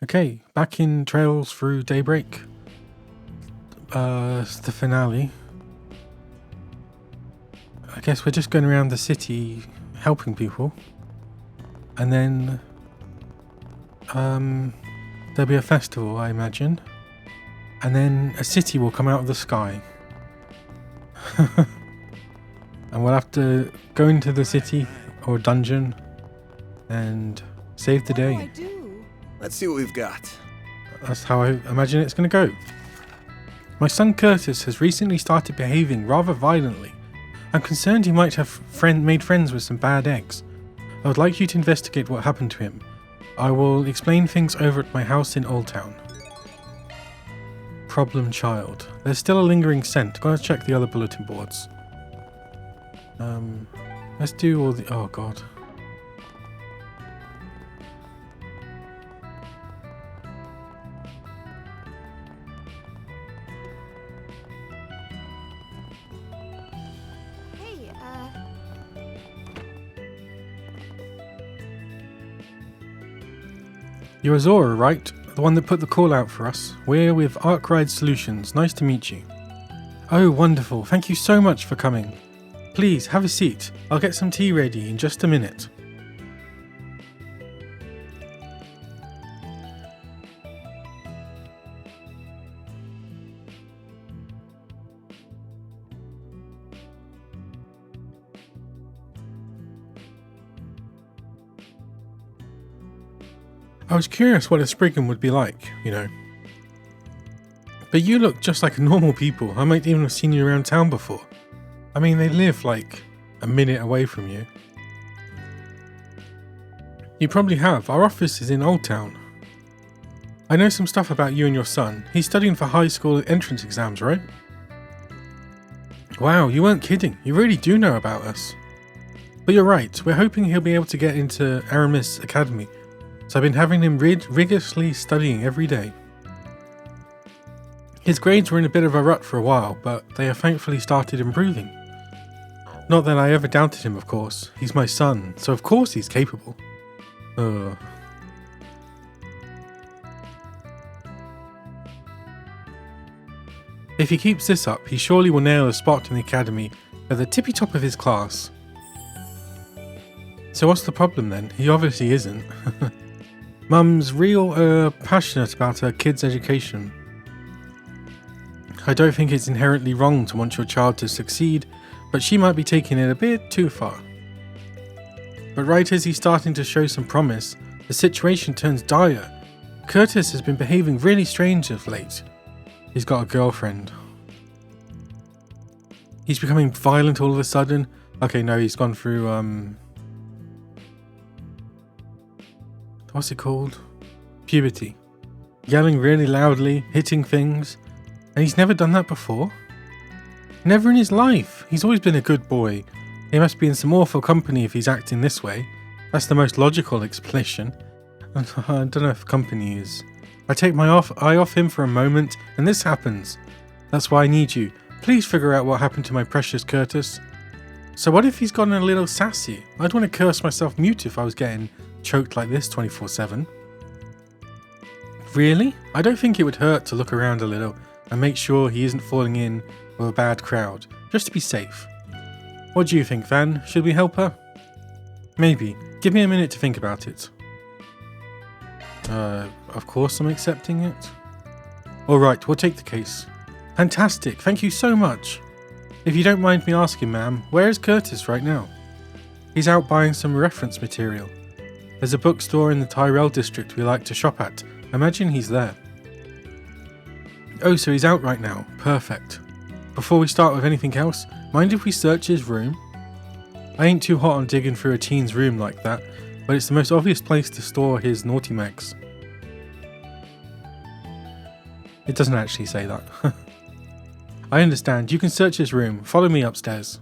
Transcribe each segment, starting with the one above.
Okay, back in Trails Through Daybreak. It's the finale. I guess we're just going around the city helping people. And then there'll be a festival, I imagine. And then a city will come out of the sky. And we'll have to go into the city or dungeon and save the day. Let's see what we've got. That's how I imagine it's going to go. My son Curtis has recently started behaving rather violently. I'm concerned he might have made friends with some bad eggs. I would like you to investigate what happened to him. I will explain things over at my house in Old Town. Problem child. There's still a lingering scent. Gotta check the other bulletin boards. Let's do all the... Oh god. You're Azora, right? The one that put the call out for us. We're with Arkride Solutions. Nice to meet you. Oh, wonderful. Thank you so much for coming. Please, have a seat. I'll get some tea ready in just a minute. I was curious what a Spriggan would be like, you know. But you look just like normal people. I might even have seen you around town before. I mean, they live like a minute away from you. You probably have. Our office is in Old Town. I know some stuff about you and your son. He's studying for high school entrance exams, right? Wow, you weren't kidding. You really do know about us. But you're right. We're hoping he'll be able to get into Aramis Academy. So I've been having him rigorously studying every day. His grades were in a bit of a rut for a while, but they have thankfully started improving. Not that I ever doubted him, of course. He's my son, so of course he's capable. If he keeps this up, he surely will nail a spot in the academy at the tippy top of his class. So what's the problem then? He obviously isn't. Mum's real passionate about her kid's education. I don't think it's inherently wrong to want your child to succeed, but she might be taking it a bit too far. But right as he's starting to show some promise, the situation turns dire. Curtis has been behaving really strange of late. He's got a girlfriend. He's becoming violent all of a sudden. Okay, no, he's gone through, what's it called? Puberty. Yelling really loudly, hitting things. And he's never done that before? Never in his life. He's always been a good boy. He must be in some awful company if he's acting this way. That's the most logical explanation. I don't know if company is. I take my eye off him for a moment, and this happens. That's why I need you. Please figure out what happened to my precious Curtis. So what if he's gotten a little sassy? I'd want to curse myself mute if I was getting choked like this 24/7. Really? I don't think it would hurt to look around a little and make sure he isn't falling in with a bad crowd, just to be safe. What do you think, Van? Should we help her? Maybe. Give me a minute to think about it. Of course I'm accepting it. Alright, we'll take the case. Fantastic, thank you so much. If you don't mind me asking, ma'am, where is Curtis right now? He's out buying some reference material. There's a bookstore in the Tyrell district we like to shop at. Imagine he's there. Oh, so he's out right now. Perfect. Before we start with anything else, mind if we search his room? I ain't too hot on digging through a teen's room like that, but it's the most obvious place to store his naughty mags. It doesn't actually say that. I understand. You can search his room. Follow me upstairs.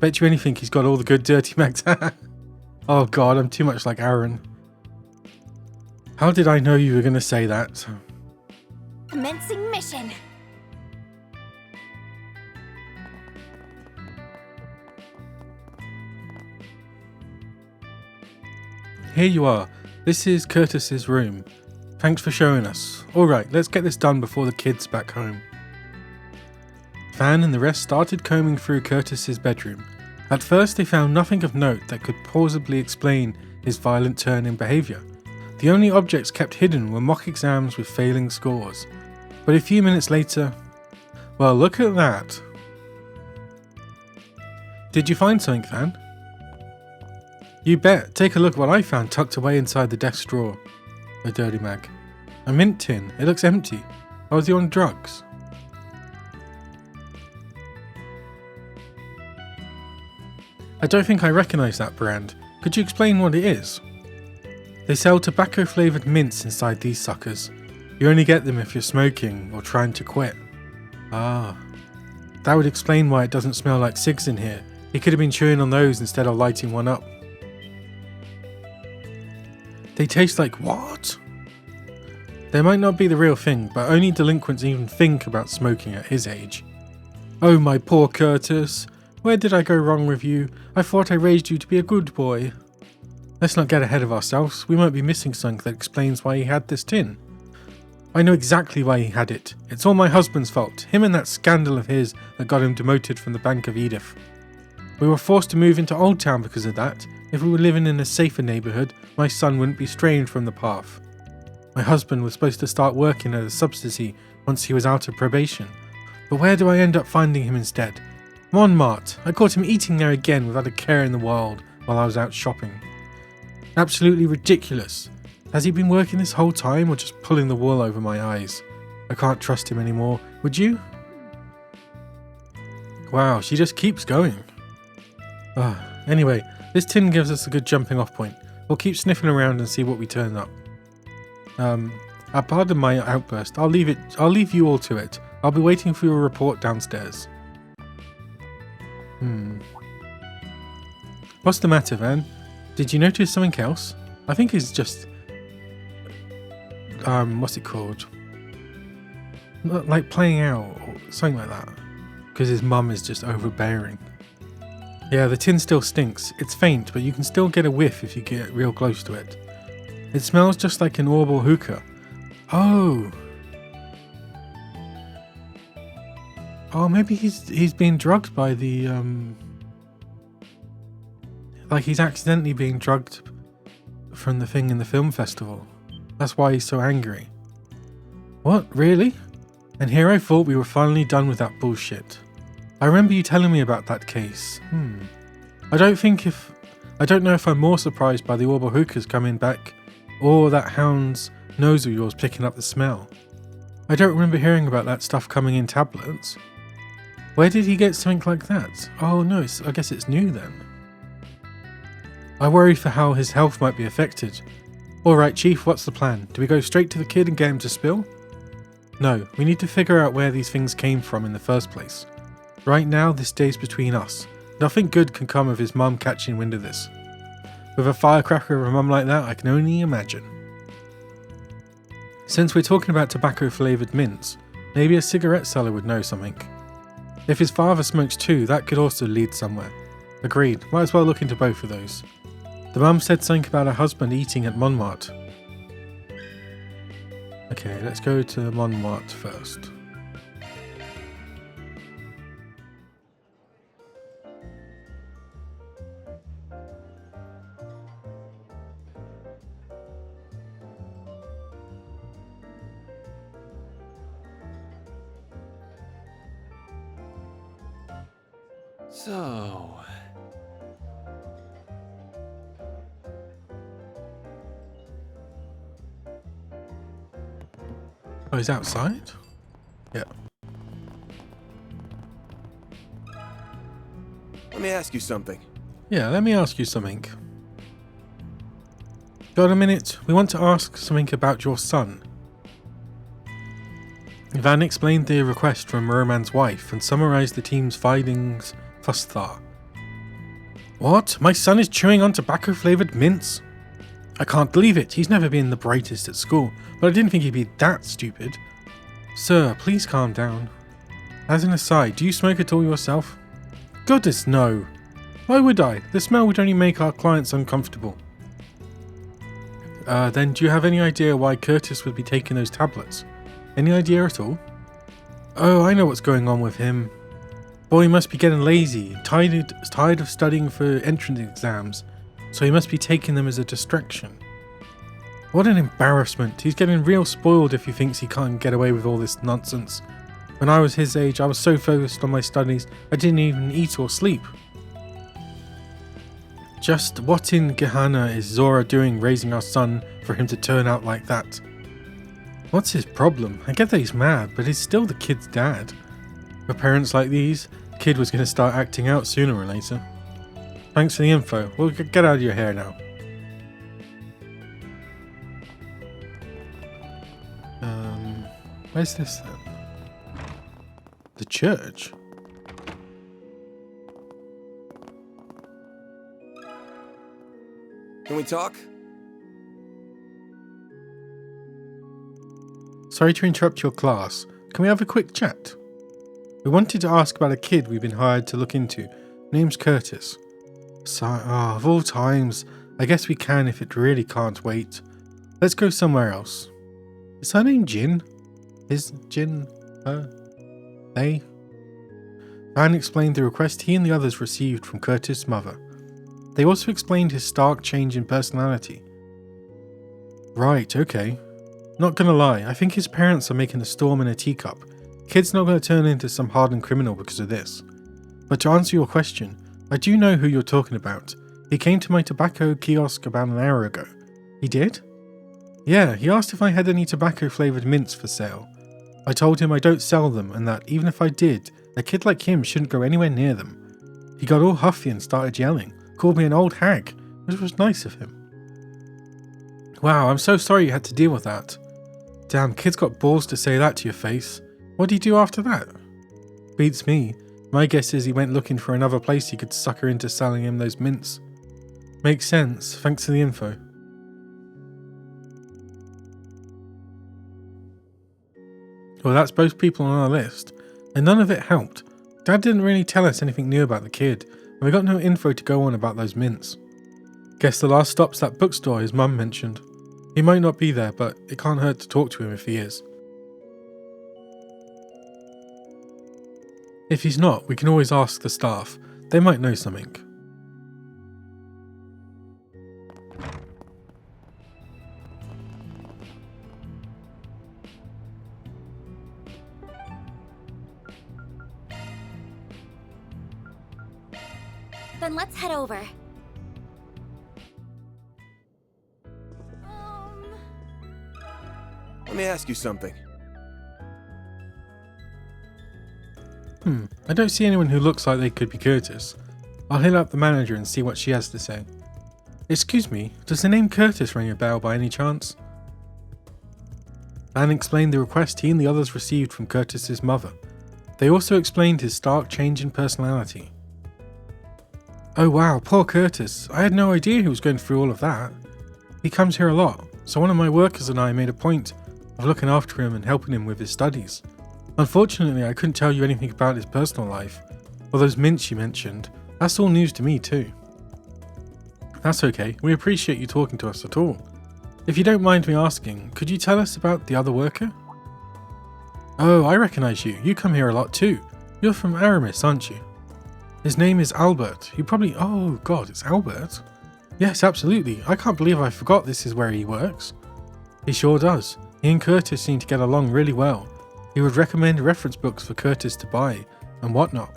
Bet you anything he's got all the good dirty mags. Oh god, I'm too much like Aaron. How did I know you were going to say that? Commencing mission. Here you are. This is Curtis's room. Thanks for showing us. Alright, let's get this done before the kids back home. Van and the rest started combing through Curtis's bedroom. At first they found nothing of note that could plausibly explain his violent turn in behaviour. The only objects kept hidden were mock exams with failing scores. But a few minutes later... Well, look at that. Did you find something, Van? You bet. Take a look what I found tucked away inside the desk drawer. A dirty mag. A mint tin. It looks empty. Or was he on drugs? I don't think I recognise that brand. Could you explain what it is? They sell tobacco flavoured mints inside these suckers. You only get them if you're smoking or trying to quit. Ah. That would explain why it doesn't smell like cigs in here. He could have been chewing on those instead of lighting one up. They taste like what? They might not be the real thing, but only delinquents even think about smoking at his age. Oh my poor Curtis. Where did I go wrong with you? I thought I raised you to be a good boy. Let's not get ahead of ourselves. We might be missing something that explains why he had this tin. I know exactly why he had it. It's all my husband's fault. Him and that scandal of his that got him demoted from the Bank of Edith. We were forced to move into Old Town because of that. If we were living in a safer neighbourhood, my son wouldn't be straying from the path. My husband was supposed to start working at a subsidy once he was out of probation. But where do I end up finding him instead? Montmartre. I caught him eating there again without a care in the world while I was out shopping. Absolutely ridiculous. Has he been working this whole time or just pulling the wool over my eyes? I can't trust him anymore. Would you? Wow, she just keeps going. Anyway, this tin gives us a good jumping off point. We'll keep sniffing around and see what we turn up. Pardon my outburst. I'll leave you all to it. I'll be waiting for your report downstairs. What's the matter, Van? Did you notice something else? I think it's just... what's it called? Like playing out or something like that. Because his mum is just overbearing. Yeah, the tin still stinks. It's faint, but you can still get a whiff if you get real close to it. It smells just like an Orbital hookah. Oh, maybe he's being drugged by the like he's accidentally being drugged from the thing in the film festival. That's why he's so angry. What, really? And here I thought we were finally done with that bullshit. I remember you telling me about that case. I don't know if I'm more surprised by the Orbital hookahs coming back or that hound's nose of yours picking up the smell. I don't remember hearing about that stuff coming in tablets. Where did he get something like that? Oh no, I guess it's new then. I worry for how his health might be affected. Alright Chief, what's the plan? Do we go straight to the kid and get him to spill? No, we need to figure out where these things came from in the first place. Right now, this stays between us. Nothing good can come of his mum catching wind of this. With a firecracker of a mum like that, I can only imagine. Since we're talking about tobacco flavoured mints, maybe a cigarette seller would know something. If his father smokes too, that could also lead somewhere. Agreed, might as well look into both of those. The mum said something about her husband eating at Montmartre. Okay, let's go to Montmartre first. So... Oh, he's outside? Yeah. Let me ask you something. Yeah, let me ask you something. Got a minute? We want to ask something about your son. Van explained the request from Roman's wife and summarised the team's findings thus far. What? My son is chewing on tobacco-flavoured mints? I can't believe it. He's never been the brightest at school, but I didn't think he'd be that stupid. Sir, please calm down. As an aside, do you smoke at all yourself? Goodness, no. Why would I? The smell would only make our clients uncomfortable. Then do you have any idea why Curtis would be taking those tablets? Any idea at all? Oh, I know what's going on with him. Boy must be getting lazy, tired of studying for entrance exams, so he must be taking them as a distraction. What an embarrassment. He's getting real spoiled if he thinks he can't get away with all this nonsense. When I was his age, I was so focused on my studies, I didn't even eat or sleep. Just what in Gehenna is Zora doing raising our son for him to turn out like that? What's his problem? I get that he's mad, but he's still the kid's dad. With parents like these, the kid was going to start acting out sooner or later. Thanks for the info. We'll get out of your hair now. Where's this then? The church? Can we talk? Sorry to interrupt your class. Can we have a quick chat? We wanted to ask about a kid we've been hired to look into. Name's Curtis. Of all times, I guess we can if it really can't wait. Let's go somewhere else. Is her name Jin? Is Jin her? They? Van explained the request he and the others received from Curtis' mother. They also explained his stark change in personality. Right, okay. Not gonna lie, I think his parents are making a storm in a teacup. Kid's not gonna turn into some hardened criminal because of this. But to answer your question, I do know who you're talking about. He came to my tobacco kiosk about an hour ago. He did? Yeah, he asked if I had any tobacco-flavoured mints for sale. I told him I don't sell them and that even if I did, a kid like him shouldn't go anywhere near them. He got all huffy and started yelling, called me an old hag, which was nice of him. Wow, I'm so sorry you had to deal with that. Damn, kid's got balls to say that to your face. What did he do after that? Beats me. My guess is he went looking for another place he could sucker into selling him those mints. Makes sense, thanks for the info. Well, that's both people on our list, and none of it helped. Dad didn't really tell us anything new about the kid, and we got no info to go on about those mints. Guess the last stop's that bookstore his mum mentioned. He might not be there, but it can't hurt to talk to him if he is. If he's not, we can always ask the staff. They might know something. Then let's head over. Let me ask you something. I don't see anyone who looks like they could be Curtis. I'll hit up the manager and see what she has to say. Excuse me, does the name Curtis ring a bell by any chance? Van explained the request he and the others received from Curtis's mother. They also explained his stark change in personality. Oh wow, poor Curtis. I had no idea he was going through all of that. He comes here a lot, so one of my workers and I made a point of looking after him and helping him with his studies. Unfortunately, I couldn't tell you anything about his personal life, or those mints you mentioned. That's all news to me too. That's okay, we appreciate you talking to us at all. If you don't mind me asking, could you tell us about the other worker? Oh, I recognise you. You come here a lot too. You're from Aramis, aren't you? His name is Albert. You probably... Oh god, it's Albert? Yes, absolutely. I can't believe I forgot this is where he works. He sure does. He and Curtis seem to get along really well. He would recommend reference books for Curtis to buy, and whatnot.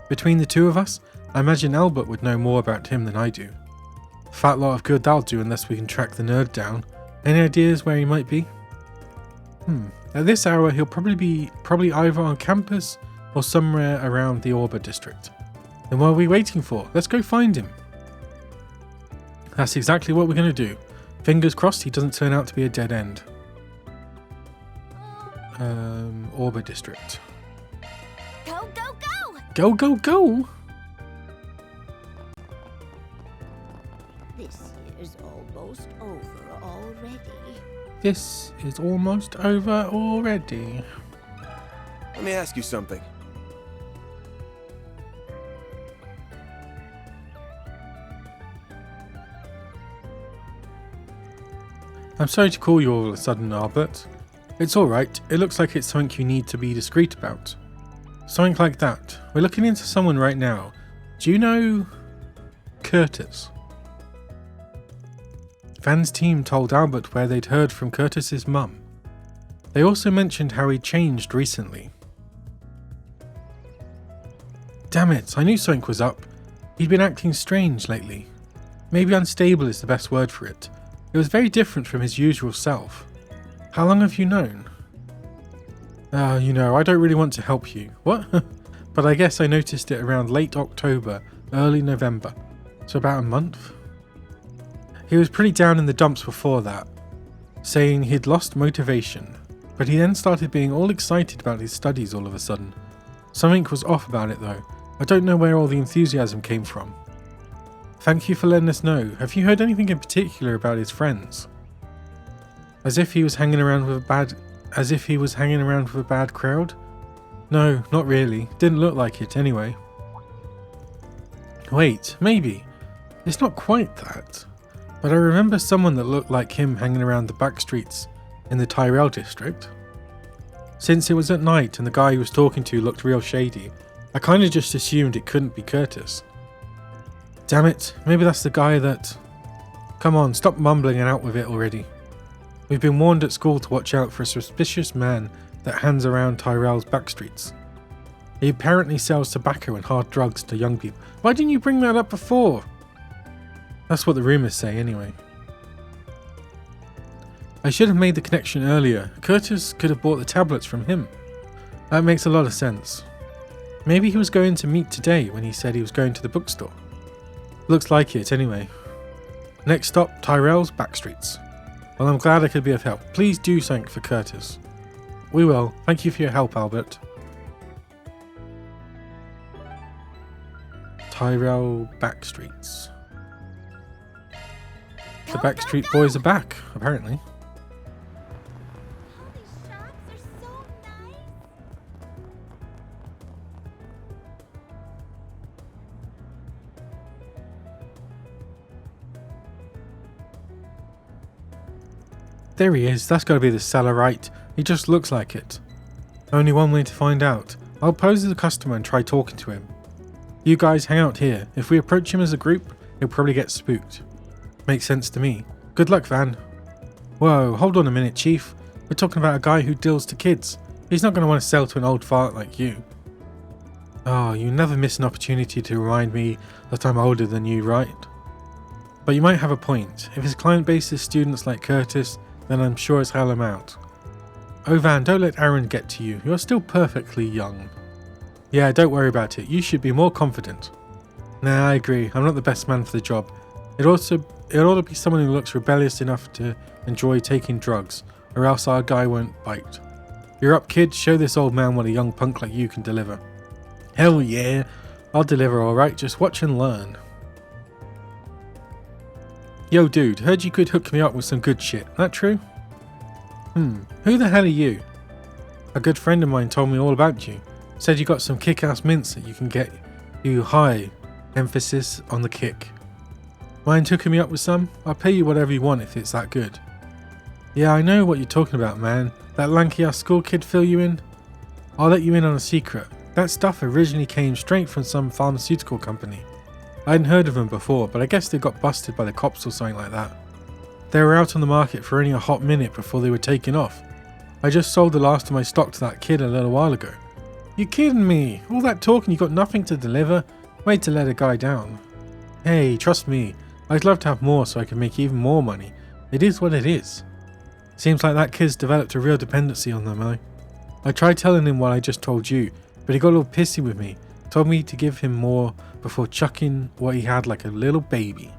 Between the two of us, I imagine Albert would know more about him than I do. Fat lot of good that'll do unless we can track the nerd down. Any ideas where he might be? At this hour he'll probably be either on campus or somewhere around the Orba district. Then what are we waiting for? Let's go find him. That's exactly what we're going to do. Fingers crossed he doesn't turn out to be a dead end. Orba district. Go, go, go! Go, go, go! This is almost over already. This is almost over already. Let me ask you something. I'm sorry to call you all of a sudden, Albert. It's alright, it looks like it's something you need to be discreet about. Something like that. We're looking into someone right now. Do you know Curtis? Van's team told Albert where they'd heard from Curtis's mum. They also mentioned how he'd changed recently. Damn it, I knew something was up. He'd been acting strange lately. Maybe unstable is the best word for it. It was very different from his usual self. How long have you known? I don't really want to help you. What? But I guess I noticed it around late October, early November. So about a month? He was pretty down in the dumps before that, saying he'd lost motivation. But he then started being all excited about his studies all of a sudden. Something was off about it though. I don't know where all the enthusiasm came from. Thank you for letting us know. Have you heard anything in particular about his friends? As if he was hanging around with a bad crowd? No, not really. Didn't look like it anyway. Wait, maybe. It's not quite that. But I remember someone that looked like him hanging around the back streets in the Tyrell district. Since it was at night and the guy he was talking to looked real shady, I kinda just assumed it couldn't be Curtis. Damn it, maybe that's the guy that... Come on, stop mumbling and out with it already. We've been warned at school to watch out for a suspicious man that hangs around Tyrell's back streets. He apparently sells tobacco and hard drugs to young people. Why didn't you bring that up before? That's what the rumours say anyway. I should have made the connection earlier. Curtis could have bought the tablets from him. That makes a lot of sense. Maybe he was going to meet today when he said he was going to the bookstore. Looks like it anyway. Next stop, Tyrell's backstreets. Well, I'm glad I could be of help. Please do something for Curtis. We will. Thank you for your help, Albert. Tyrell backstreets. The Backstreet Boys are back, apparently. All these shots are so nice. There he is. That's got to be the seller, right? He just looks like it. Only one way to find out. I'll pose as a customer and try talking to him. You guys hang out here. If we approach him as a group, he'll probably get spooked. Makes sense to me. Good luck, Van. Whoa, hold on a minute, Chief. We're talking about a guy who deals to kids. He's not going to want to sell to an old fart like you. Oh, you never miss an opportunity to remind me that I'm older than you, right? But you might have a point. If his client base is students like Curtis, then I'm sure as hell I'm out. Oh Van, don't let Aaron get to you. You're still perfectly young. Yeah, don't worry about it. You should be more confident. Nah, I agree. I'm not the best man for the job. It ought to be someone who looks rebellious enough to enjoy taking drugs, or else our guy won't bite. You're up, kid. Show this old man what a young punk like you can deliver. Hell yeah. I'll deliver alright. Just watch and learn. Yo dude, heard you could hook me up with some good shit. That true? Who the hell are you? A good friend of mine told me all about you. Said you got some kick-ass mints that you can get you high. Emphasis on the kick. Mind hooking me up with some? I'll pay you whatever you want if it's that good. Yeah, I know what you're talking about, man. That lanky-ass school kid fill you in? I'll let you in on a secret. That stuff originally came straight from some pharmaceutical company. I hadn't heard of them before, but I guess they got busted by the cops or something like that. They were out on the market for only a hot minute before they were taken off. I just sold the last of my stock to that kid a little while ago. You kidding me? All that talk and you got nothing to deliver? Way to let a guy down. Hey, trust me. I'd love to have more so I can make even more money. It is what it is. Seems like that kid's developed a real dependency on them, eh? I tried telling him what I just told you, but he got a little pissy with me. Told me to give him more before chucking what he had like a little baby.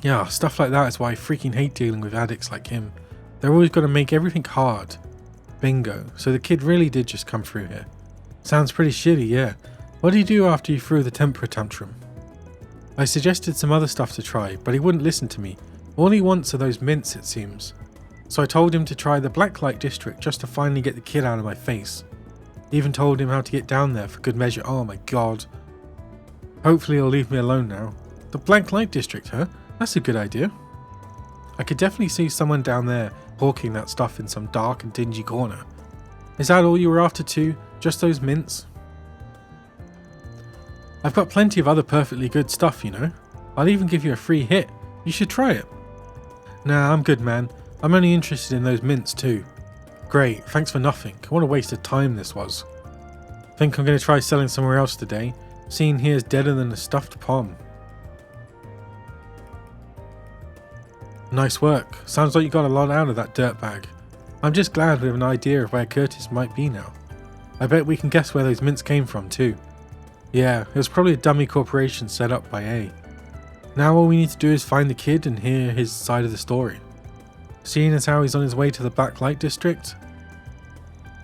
Yeah, stuff like that is why I freaking hate dealing with addicts like him. They're always got to make everything hard. Bingo. So the kid really did just come through here. Sounds pretty shitty, yeah. What did you do after you threw the temper tantrum? I suggested some other stuff to try, but he wouldn't listen to me. All he wants are those mints, it seems. So I told him to try the Blacklight district just to finally get the kid out of my face. Even told him how to get down there for good measure. Oh my god. Hopefully he'll leave me alone now. The Blacklight district, huh? That's a good idea. I could definitely see someone down there hawking that stuff in some dark and dingy corner. Is that all you were after too? Just those mints? I've got plenty of other perfectly good stuff, you know. I'll even give you a free hit. You should try it. Nah, I'm good, man. I'm only interested in those mints too. Great, thanks for nothing. What a waste of time this was. Think I'm going to try selling somewhere else today. Seeing here's deader than a stuffed pom. Nice work. Sounds like you got a lot out of that dirtbag. I'm just glad we have an idea of where Curtis might be now. I bet we can guess where those mints came from too. Yeah, it was probably a dummy corporation set up by A. Now all we need to do is find the kid and hear his side of the story. Seeing as how he's on his way to the Black Light District,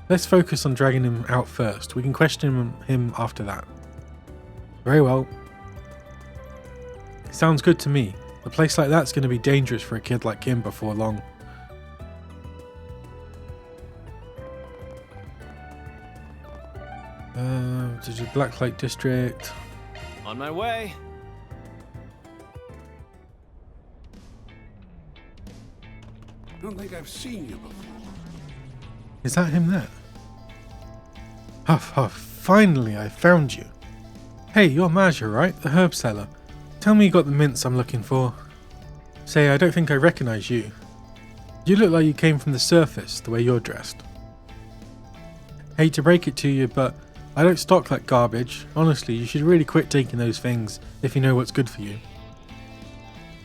let's focus on dragging him out first. We can question him after that. Very well. Sounds good to me. A place like that's going to be dangerous for a kid like him before long. To the Black Light District. On my way. Don't think I've seen you before. Is that him there? Huff, huff, finally I found you. Hey, you're Major, right? The herb seller. Tell me you got the mints I'm looking for. Say, I don't think I recognize you. You look like you came from the surface, the way you're dressed. Hate to break it to you, but I don't stock that garbage. Honestly, you should really quit taking those things if you know what's good for you.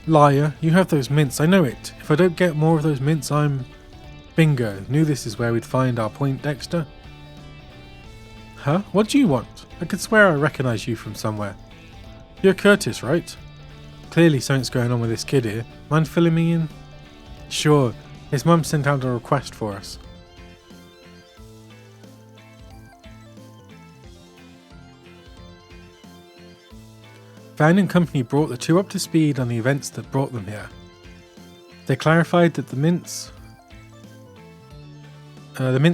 Liar, you have those mints, I know it. If I don't get more of those mints, I'm... Bingo, knew this is where we'd find our point, Dexter. Huh? What do you want? I could swear I recognize you from somewhere. You're Curtis, right? Clearly something's going on with this kid here. Mind filling me in? Sure, his mum sent out a request for us. Van and company brought the two up to speed on the events that brought them here. They clarified that the mints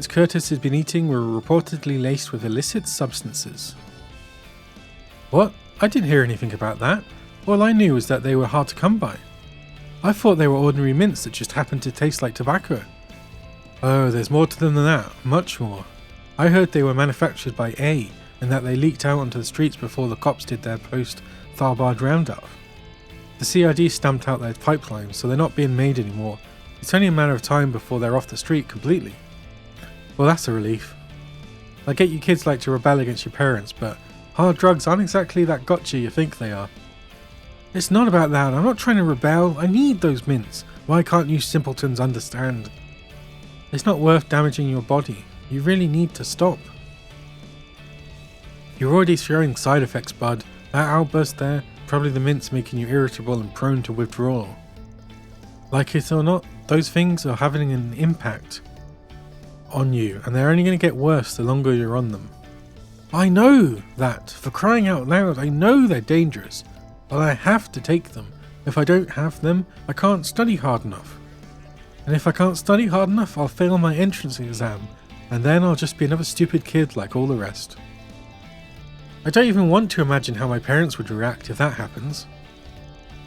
Curtis had been eating were reportedly laced with illicit substances. What? I didn't hear anything about that. All I knew was that they were hard to come by. I thought they were ordinary mints that just happened to taste like tobacco. Oh, there's more to them than that. Much more. I heard they were manufactured by A, and that they leaked out onto the streets before the cops did their post-Tharbad roundup. The CID stamped out their pipelines, so they're not being made anymore. It's only a matter of time before they're off the street completely. Well, that's a relief. I get you kids like to rebel against your parents, but hard drugs aren't exactly that gotcha you think they are. It's not about that, I'm not trying to rebel, I need those mints. Why can't you simpletons understand? It's not worth damaging your body, you really need to stop. You're already showing side effects, bud. That outburst there, probably the mints making you irritable and prone to withdrawal. Like it or not, those things are having an impact on you, and they're only going to get worse the longer you're on them. I know that, for crying out loud, I know they're dangerous, but I have to take them. If I don't have them, I can't study hard enough. And if I can't study hard enough, I'll fail my entrance exam, and then I'll just be another stupid kid like all the rest. I don't even want to imagine how my parents would react if that happens.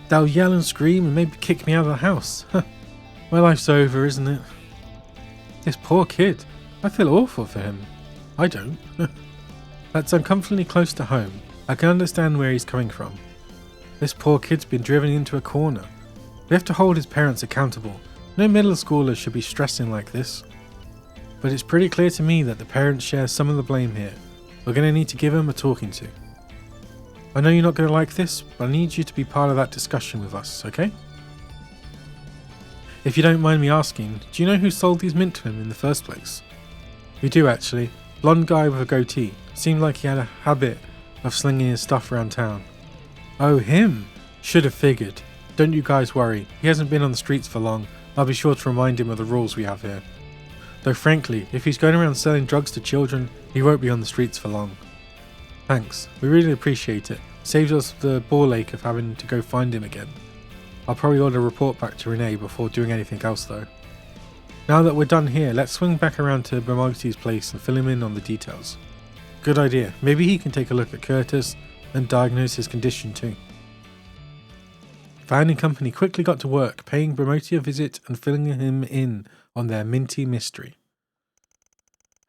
They'll yell and scream and maybe kick me out of the house. My life's over, isn't it? This poor kid. I feel awful for him. I don't. That's uncomfortably close to home. I can understand where he's coming from. This poor kid's been driven into a corner. We have to hold his parents accountable. No middle schooler should be stressing like this. But it's pretty clear to me that the parents share some of the blame here. We're going to need to give them a talking to. I know you're not going to like this, but I need you to be part of that discussion with us, okay? If you don't mind me asking, do you know who sold these mint to him in the first place? We do actually. Blonde guy with a goatee. Seemed like he had a habit of slinging his stuff around town. Oh, him! Should have figured. Don't you guys worry. He hasn't been on the streets for long. I'll be sure to remind him of the rules we have here. Though frankly, if he's going around selling drugs to children, he won't be on the streets for long. Thanks. We really appreciate it. Saves us the ball ache of having to go find him again. I'll probably order a report back to Renee before doing anything else though. Now that we're done here, let's swing back around to Bamagti's place and fill him in on the details. Good idea. Maybe he can take a look at Curtis and diagnose his condition too. Van and company quickly got to work, paying Bramoti a visit and filling him in on their minty mystery.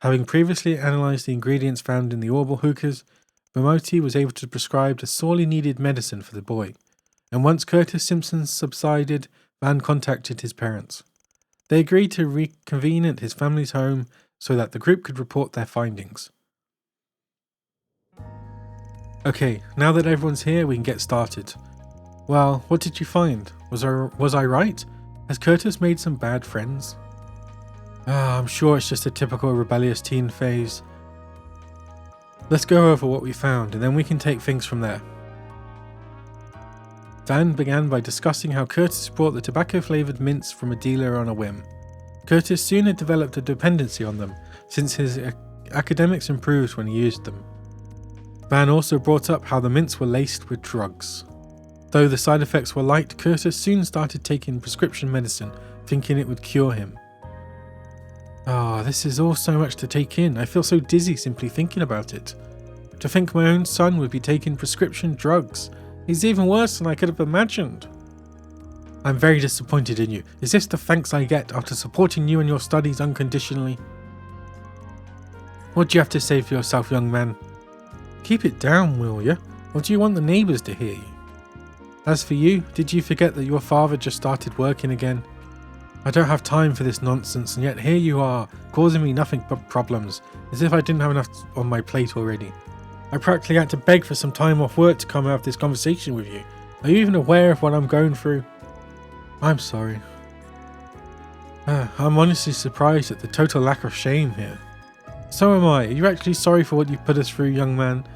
Having previously analysed the ingredients found in the Orbital hookahs, Bramoti was able to prescribe a sorely needed medicine for the boy, and once Curtis Simpson subsided, Van contacted his parents. They agreed to reconvene at his family's home so that the group could report their findings. Okay, now that everyone's here, we can get started. Well, what did you find? Was I right? Has Curtis made some bad friends? I'm sure it's just a typical rebellious teen phase. Let's go over what we found, and then we can take things from there. Van began by discussing how Curtis bought the tobacco-flavoured mints from a dealer on a whim. Curtis soon had developed a dependency on them, since his academics improved when he used them. Van also brought up how the mints were laced with drugs. Though the side effects were light, Curtis soon started taking prescription medicine, thinking it would cure him. This is all so much to take in. I feel so dizzy simply thinking about it. To think my own son would be taking prescription drugs is even worse than I could have imagined. I'm very disappointed in you. Is this the thanks I get after supporting you in your studies unconditionally? What do you have to say for yourself, young man? Keep it down, will you? Or do you want the neighbours to hear you? As for you, did you forget that your father just started working again? I don't have time for this nonsense, and yet here you are, causing me nothing but problems, as if I didn't have enough on my plate already. I practically had to beg for some time off work to come have this conversation with you. Are you even aware of what I'm going through? I'm sorry. I'm honestly surprised at the total lack of shame here. So am I. Are you actually sorry for what you put us through, young man?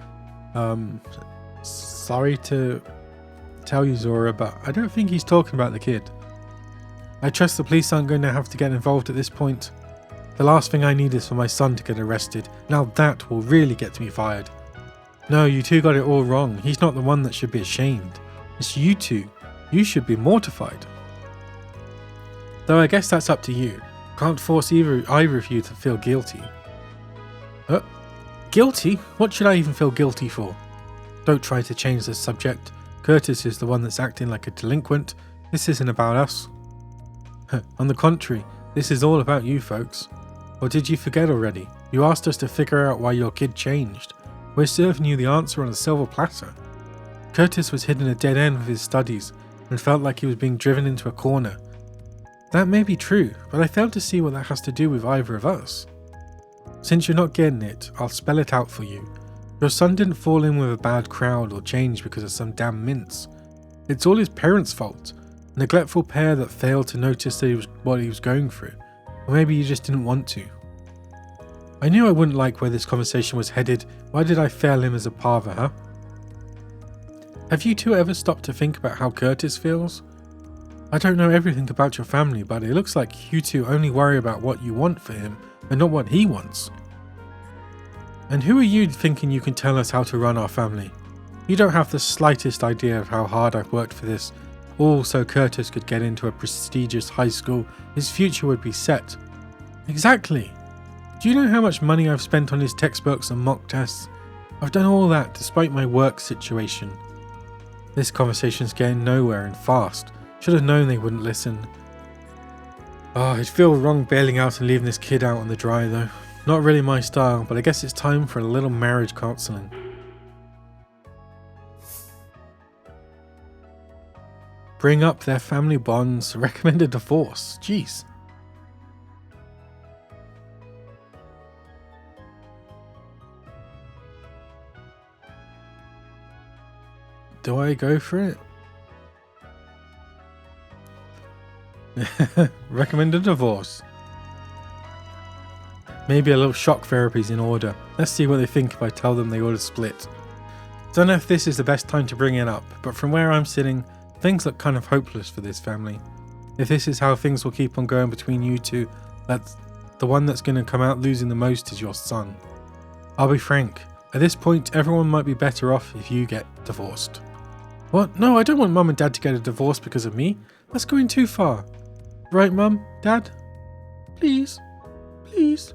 Sorry to tell you, Zora, but I don't think he's talking about the kid. I trust the police aren't going to have to get involved at this point. The last thing I need is for my son to get arrested. Now that will really get me fired. No, you two got it all wrong. He's not the one that should be ashamed. It's you two. You should be mortified. Though I guess that's up to you. Can't force either of you to feel guilty. Guilty? What should I even feel guilty for? Don't try to change the subject. Curtis is the one that's acting like a delinquent. This isn't about us. On the contrary, this is all about you folks. Or did you forget already? You asked us to figure out why your kid changed. We're serving you the answer on a silver platter. Curtis was hitting a dead end with his studies and felt like he was being driven into a corner. That may be true, but I fail to see what that has to do with either of us. Since you're not getting it, I'll spell it out for you. Your son didn't fall in with a bad crowd or change because of some damn mints. It's all his parents' fault. A neglectful pair that failed to notice that what he was going through. Or maybe you just didn't want to. I knew I wouldn't like where this conversation was headed. Why did I fail him as a father, huh? Have you two ever stopped to think about how Curtis feels? I don't know everything about your family, but it looks like you two only worry about what you want for him and not what he wants. And who are you thinking you can tell us how to run our family? You don't have the slightest idea of how hard I've worked for this, all so Curtis could get into a prestigious high school, his future would be set. Exactly. Do you know how much money I've spent on his textbooks and mock tests? I've done all that despite my work situation. This conversation's getting nowhere and fast. Should have known they wouldn't listen. It'd feel wrong bailing out and leaving this kid out on the dry though. Not really my style, but I guess it's time for a little marriage counselling. Bring up their family bonds, recommend a divorce. Jeez. Do I go for it? Recommend a divorce. Maybe a little shock therapy's in order. Let's see what they think if I tell them they ought to split. Don't know if this is the best time to bring it up, but from where I'm sitting, things look kind of hopeless for this family. If this is how things will keep on going between you two, that's the one that's going to come out losing the most is your son. I'll be frank, at this point everyone might be better off if you get divorced. What? No, I don't want mum and dad to get a divorce because of me. That's going too far. Right, mum? Dad? Please? Please?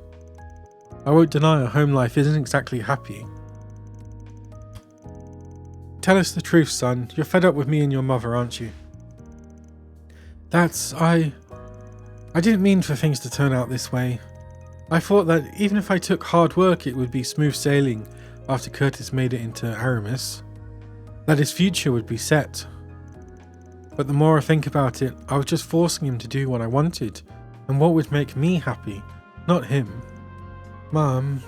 I won't deny our home life isn't exactly happy. Tell us the truth, son. You're fed up with me and your mother, aren't you? I didn't mean for things to turn out this way. I thought that even if I took hard work, it would be smooth sailing after Curtis made it into Aramis. That his future would be set. But the more I think about it, I was just forcing him to do what I wanted, and what would make me happy, not him. Mum,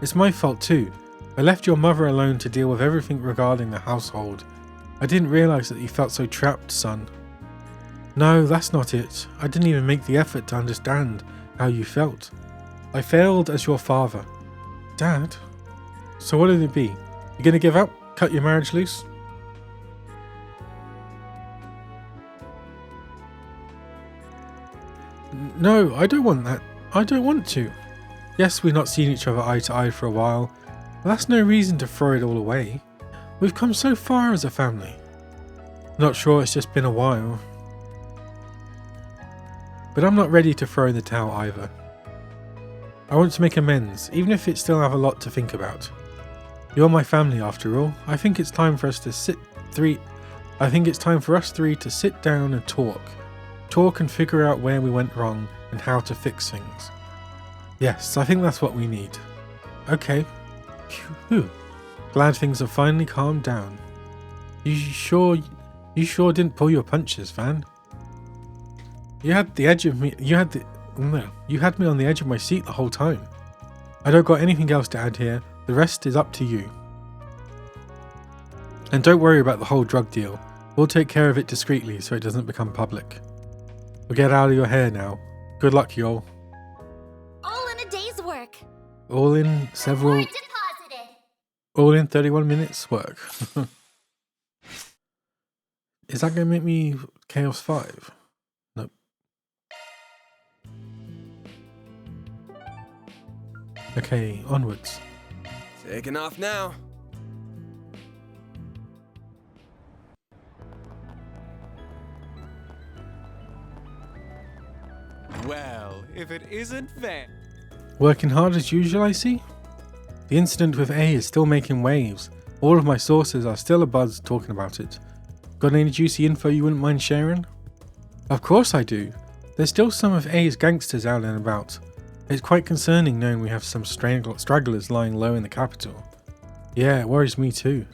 it's my fault too. I left your mother alone to deal with everything regarding the household. I didn't realise that you felt so trapped, son. No, that's not it. I didn't even make the effort to understand how you felt. I failed as your father. Dad? So what did it be? You gonna give up? Cut your marriage loose? No, I don't want that. I don't want to. Yes, we've not seen each other eye to eye for a while, but that's no reason to throw it all away. We've come so far as a family. Not sure, it's just been a while. But I'm not ready to throw in the towel either. I want to make amends, even if it still have a lot to think about. You're my family after all. I think it's time for us to sit three to sit down and talk. Talk and figure out where we went wrong and how to fix things. Yes, I think that's what we need. Okay. Phew. Glad things have finally calmed down. You sure didn't pull your punches, Van? You had me on the edge of my seat the whole time. I don't got anything else to add here. The rest is up to you. And don't worry about the whole drug deal. We'll take care of it discreetly so it doesn't become public. We'll get out of your hair now. Good luck, y'all. All in a day's work. All in Deposited. 31 minutes work. Is that going to make me Chaos 5? Nope. Okay, onwards. Taking off now. Well, if it isn't Van. Working hard as usual, I see? The incident with A is still making waves. All of my sources are still abuzz talking about it. Got any juicy info you wouldn't mind sharing? Of course I do. There's still some of A's gangsters out and about. It's quite concerning knowing we have some stragglers lying low in the capital. Yeah, it worries me too.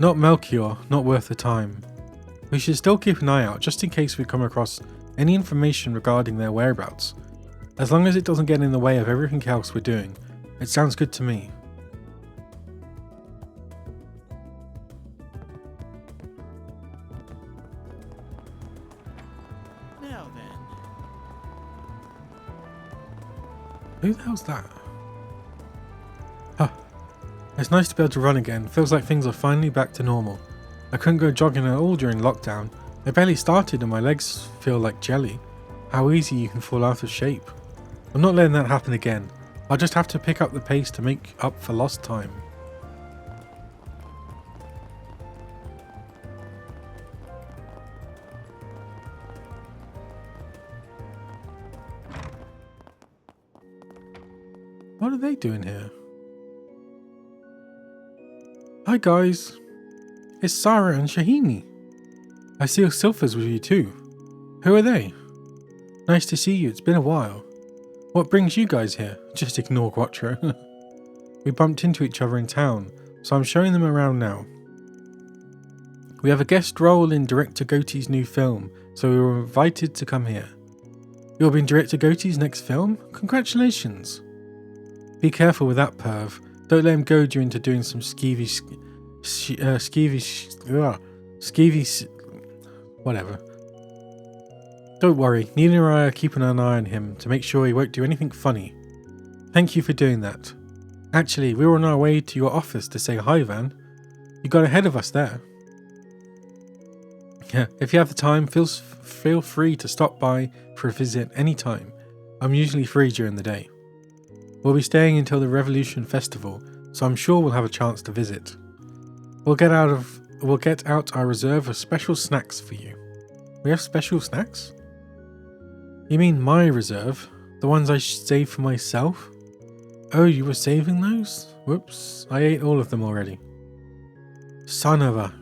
Not Melchior, not worth the time. We should still keep an eye out just in case we come across any information regarding their whereabouts. As long as it doesn't get in the way of everything else we're doing, it sounds good to me. Now then. Who the hell's that? Huh. It's nice to be able to run again. Feels like things are finally back to normal. I couldn't go jogging at all during lockdown. I barely started and my legs feel like jelly. How easy you can fall out of shape. I'm not letting that happen again. I'll just have to pick up the pace to make up for lost time. What are they doing here? Hi guys. It's Sarah and Shahini. I see Sylpha's with you too. Who are they? Nice to see you, it's been a while. What brings you guys here? Just ignore Quattro. We bumped into each other in town, so I'm showing them around now. We have a guest role in Director Goatee's new film, so we were invited to come here. You'll be in Director Goatee's next film? Congratulations! Be careful with that perv. Don't let him goad you into doing some whatever. Don't worry, Nina and I are keeping an eye on him to make sure he won't do anything funny. Thank you for doing that. Actually, we were on our way to your office to say hi, Van. You got ahead of us there. Yeah, if you have the time, feel free to stop by for a visit any time. I'm usually free during the day. We'll be staying until the Revolution Festival, so I'm sure we'll have a chance to visit. We'll get out our reserve of special snacks for you. We have special snacks? You mean my reserve? The ones I saved for myself? Oh, you were saving those? Whoops, I ate all of them already. Son of a...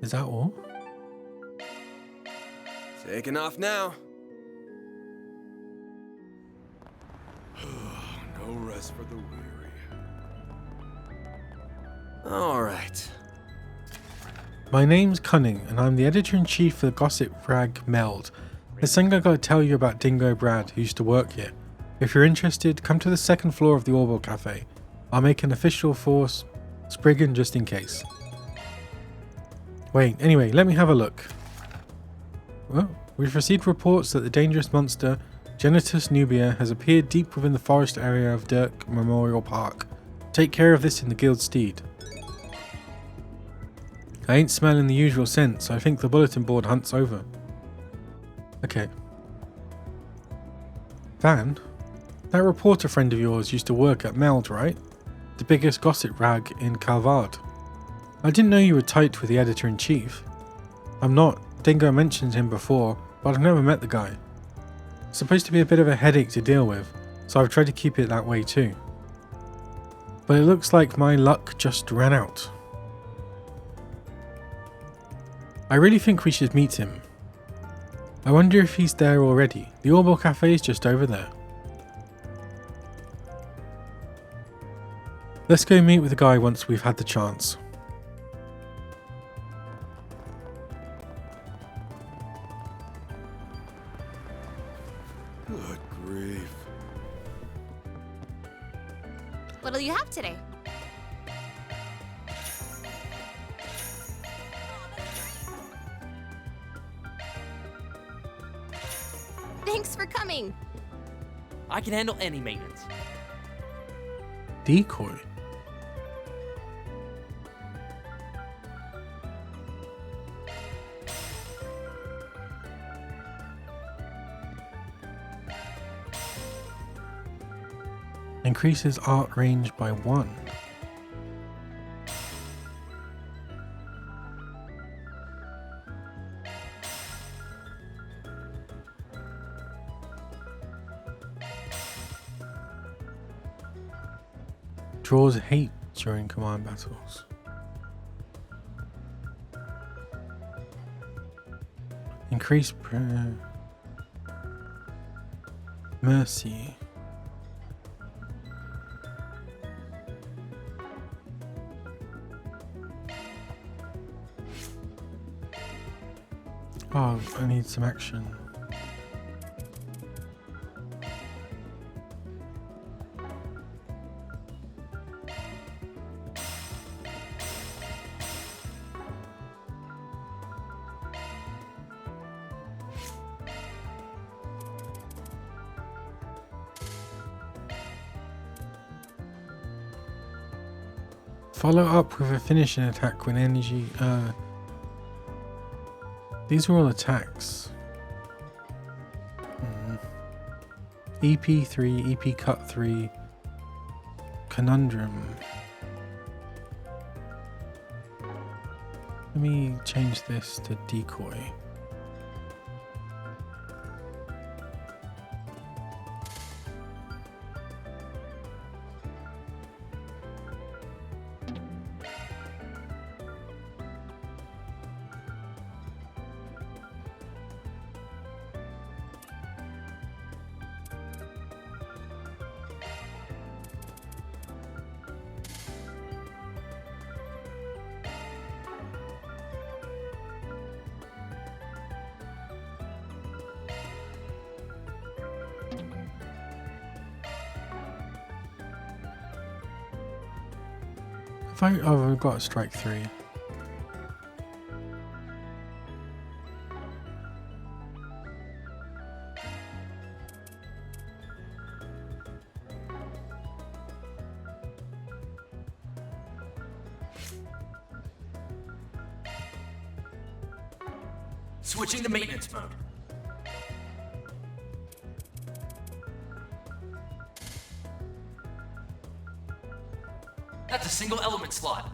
Is that all? Taking off now. No rest for the weary. All right. My name's Cunning, and I'm the editor-in-chief for the gossip rag Meld. There's something I gotta tell you about Dingo Brad, who used to work here. If you're interested, come to the second floor of the Orwell Cafe. I'll make an official force Spriggan just in case. Wait, anyway, let me have a look. Well, we've received reports that the dangerous monster Genitus nubia has appeared deep within the forest area of Dirk Memorial Park. Take care of this in the guild steed. I ain't smelling the usual scent, so I think the bulletin board hunt's over. Okay. Van, that reporter friend of yours used to work at Meld, right? The biggest gossip rag in Calvard. I didn't know you were tight with the editor-in-chief. I'm not. Dingo mentioned him before, but I've never met the guy. Supposed to be a bit of a headache to deal with, so I've tried to keep it that way too. But it looks like my luck just ran out. I really think we should meet him. I wonder if he's there already. The Orwell Cafe is just over there. Let's go meet with the guy once we've had the chance. Good grief. What'll you have today? Thanks for coming. I can handle any maintenance. Decoy? Increases art range by 1. Draws hate during command battles. Increase prayer. Mercy. Oh, I need some action. Follow up with a finishing attack when energy. These are all attacks. EP3, EP cut 3, Conundrum. Let me change this to Decoy. Oh, we've got a strike 3. Switching to maintenance mode. That's a single element slot.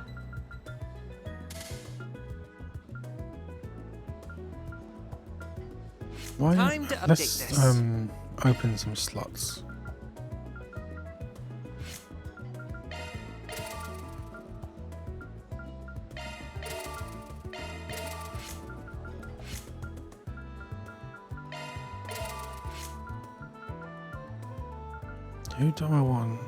Why? Time to update Let's this. open some slots. Who do I want?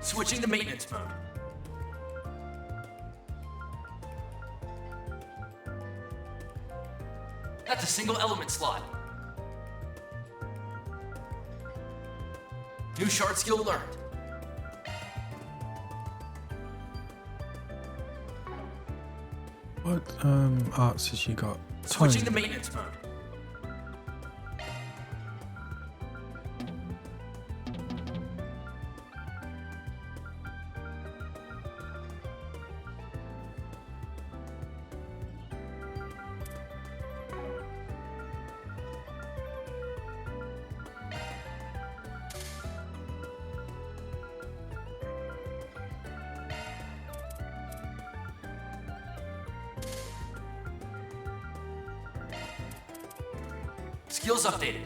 Switching to maintenance mode. That's a single element slot. New shard skill learned. What arts has she got? Switching Time. to maintenance mode. Skills updated.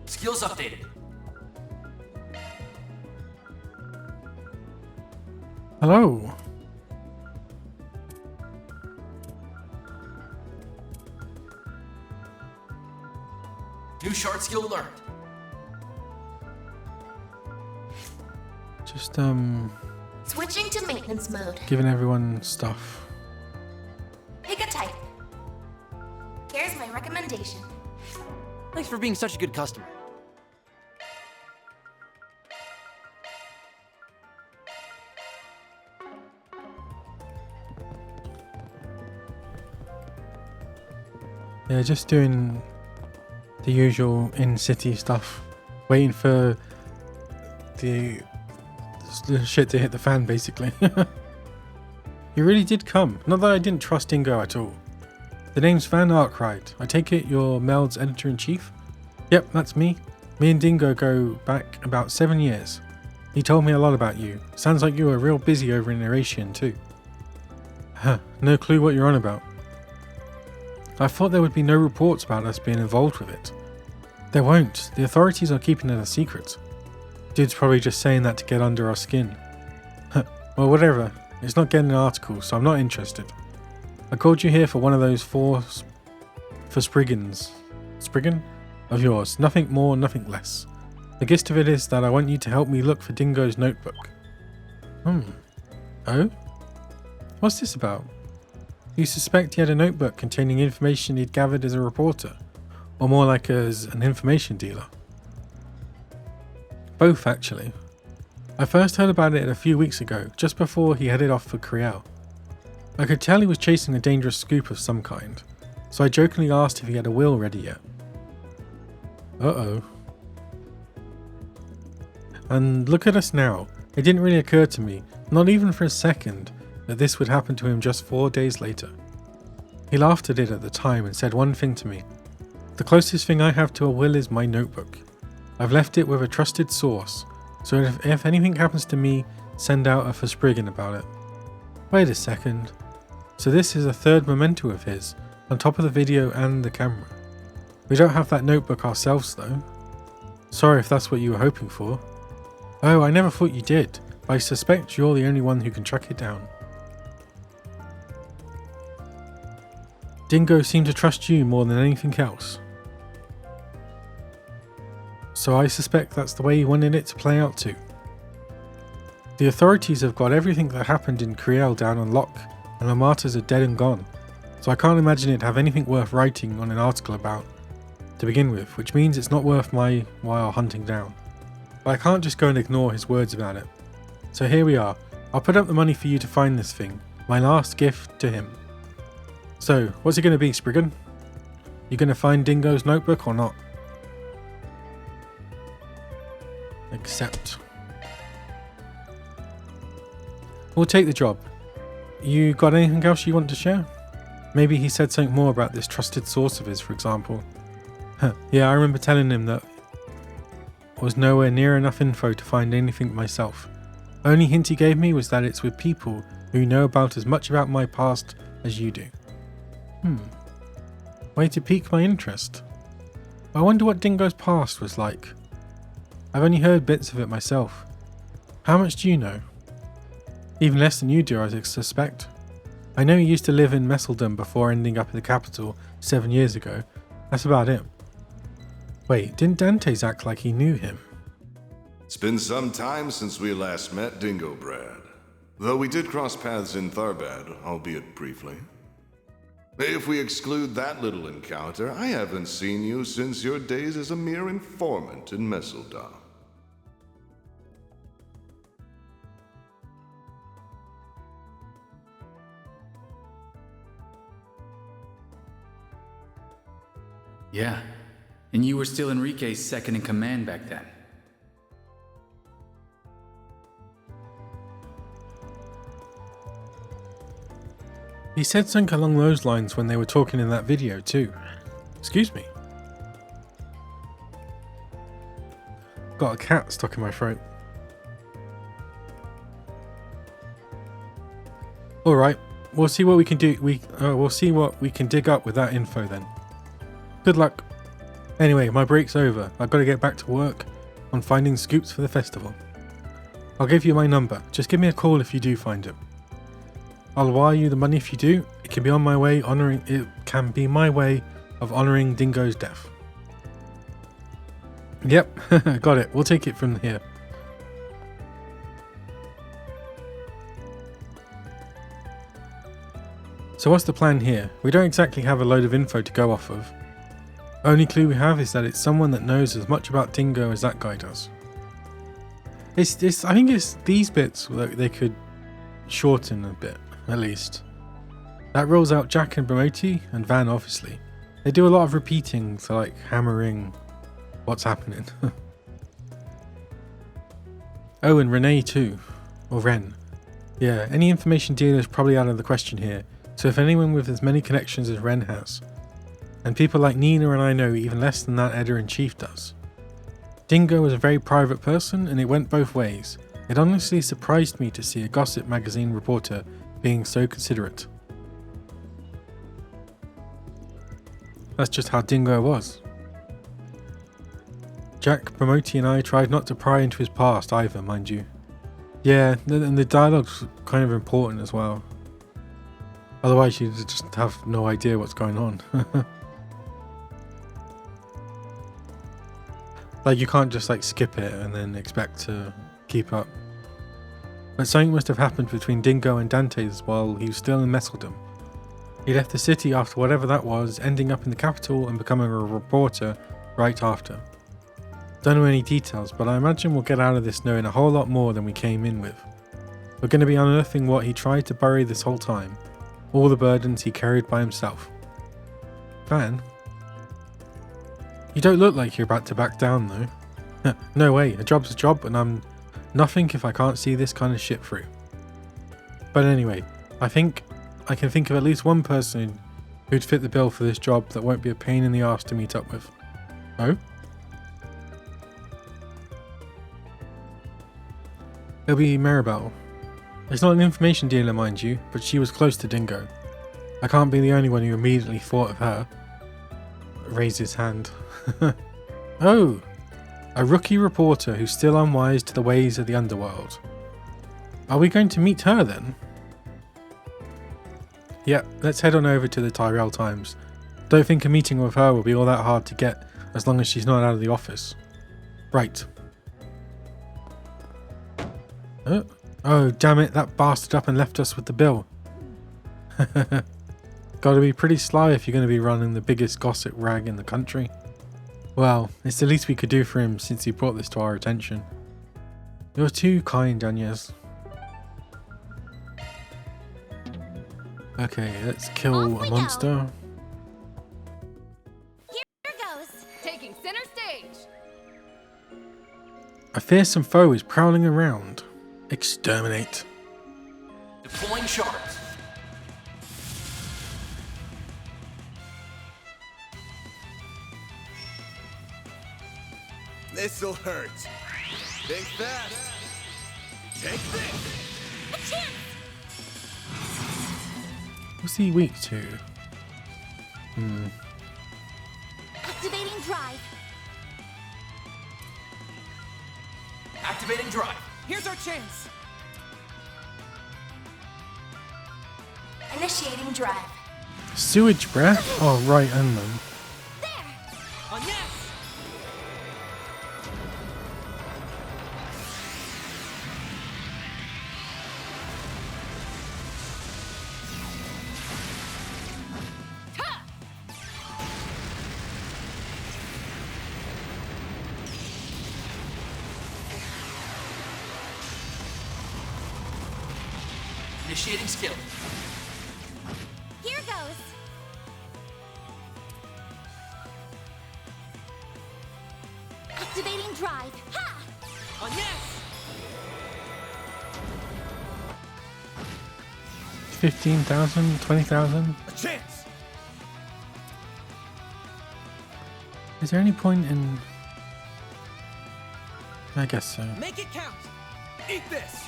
Skills updated. Hello. New shard skill learned. Just Switching to maintenance mode. giving everyone stuff. Pick a type. Here's my recommendation. Thanks for being such a good customer. Yeah, just doing the usual in-city stuff. Waiting for the shit to hit the fan, basically. You really did come. Not that I didn't trust Dingo at all. The name's Van Arkwright. I take it you're Meld's editor-in-chief? Yep, that's me. Me and Dingo go back about 7 years. He told me a lot about you. Sounds like you were real busy over in Eurasian too. Huh, no clue what you're on about. I thought there would be no reports about us being involved with it. There won't. The authorities are keeping it a secret. Dude's probably just saying that to get under our skin. Well, whatever. It's not getting an article, so I'm not interested. I called you here for one of those for Spriggans. Spriggan? Of yours. Nothing more, nothing less. The gist of it is that I want you to help me look for Dingo's notebook. Oh? What's this about? You suspect he had a notebook containing information he'd gathered as a reporter? Or more like as an information dealer? Both, actually. I first heard about it a few weeks ago, just before he headed off for Creole. I could tell he was chasing a dangerous scoop of some kind, so I jokingly asked if he had a will ready yet. Uh-oh. And look at us now. It didn't really occur to me, not even for a second, that this would happen to him just 4 days later. He laughed at it at the time and said one thing to me. The closest thing I have to a will is my notebook. I've left it with a trusted source, so if anything happens to me, send out a Verspriggan about it. Wait a second. So this is a third memento of his, on top of the video and the camera. We don't have that notebook ourselves though. Sorry if that's what you were hoping for. Oh, I never thought you did, but I suspect you're the only one who can track it down. Dingo seemed to trust you more than anything else. So I suspect that's the way he wanted it to play out too. The authorities have got everything that happened in Creole down on lock, and the martyrs are dead and gone, so I can't imagine it'd have anything worth writing on an article about to begin with, which means it's not worth my while hunting down. But I can't just go and ignore his words about it. So here we are. I'll put up the money for you to find this thing, my last gift to him. So, what's it going to be, Spriggan? You gonna find Dingo's notebook or not? Accept. We'll take the job. You got anything else you want to share? Maybe he said something more about this trusted source of his, for example. Yeah, I remember telling him that was nowhere near enough info to find anything myself. Only hint he gave me was that it's with people who know about as much about my past as you do. Way to pique my interest. I wonder what Dingo's past was like. I've only heard bits of it myself. How much do you know? Even less than you do, I suspect. I know he used to live in Messeldom before ending up in the capital 7 years ago. That's about it. Wait, didn't Dante's act like he knew him? It's been some time since we last met, Dingo Brad. Though we did cross paths in Tharbad, albeit briefly. If we exclude that little encounter, I haven't seen you since your days as a mere informant in Messeldom. Yeah, and you were still Enrique's second in command back then. He said something along those lines when they were talking in that video too. Excuse me. Got a cat stuck in my throat. Alright, we'll see what we can do. We'll see what we can dig up with that info then. Good luck. Anyway, my break's over. I've got to get back to work on finding scoops for the festival. I'll give you my number. Just give me a call if you do find it. I'll wire you the money if you do. It can be my way of honouring Dingo's death. Yep, got it. We'll take it from here. So what's the plan here? We don't exactly have a load of info to go off of. Only clue we have is that it's someone that knows as much about Dingo as that guy does. I think it's these bits that they could shorten a bit, at least. That rolls out Jack and Bromoti and Van, obviously. They do a lot of repeating to like hammering what's happening. Oh, and Renee too. Or Ren. Yeah, any information dealer is probably out of the question here. So if anyone with as many connections as Ren has. And people like Nina and I know even less than that editor-in-chief does. Dingo was a very private person and it went both ways. It honestly surprised me to see a gossip magazine reporter being so considerate. That's just how Dingo was. Jack, Bromoti and I tried not to pry into his past either, mind you. Yeah, and the dialogue's kind of important as well. Otherwise you'd just have no idea what's going on. Like you can't just like skip it and then expect to keep up. But something must have happened between Dingo and Dante's while he was still in Messeldom. He left the city after whatever that was, ending up in the capital and becoming a reporter right after. Don't know any details, but I imagine we'll get out of this knowing a whole lot more than we came in with. We're going to be unearthing what he tried to bury this whole time. All the burdens he carried by himself. Van? You don't look like you're about to back down though. No way, a job's a job and I'm nothing if I can't see this kind of shit through. But anyway, I think I can think of at least one person who'd fit the bill for this job that won't be a pain in the arse to meet up with. Oh? It'll be Maribel. It's not an information dealer, mind you, but she was close to Dingo. I can't be the only one who immediately thought of her. Raised his hand. Oh! A rookie reporter who's still unwise to the ways of the underworld. Are we going to meet her then? Yep, let's head on over to the Tyrell Times. Don't think a meeting with her will be all that hard to get as long as she's not out of the office. Right. Oh, damn it, that bastard up and left us with the bill. Gotta be pretty sly if you're going to be running the biggest gossip rag in the country. Well, it's the least we could do for him since he brought this to our attention. You're too kind, Agnes. Okay, let's kill a monster. fearsome foe is prowling around. Exterminate. Deploying shards. This'll hurt. Think fast. Take this. A chance! What's he weak to? Activating drive. Activating drive. Here's our chance. Initiating drive. Sewage breath? Oh, right, and them. There! On yes. Initiating skill. Here goes. Activating drive. Ha! On yes. 15,000? 20,000? A chance. Is there any point in... I guess so. Make it count. Eat this.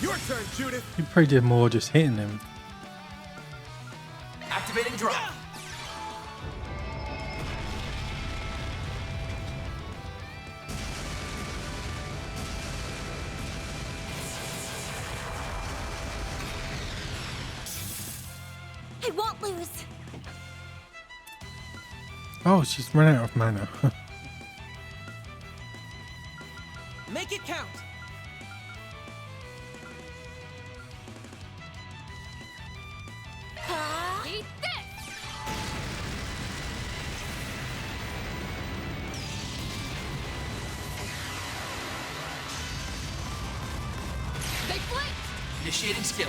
Your turn, Judith. You probably did more just hitting him. Activating drive. I won't lose. Oh, she's run out of mana. Make it count. Eat this! They flinched! Initiating skill.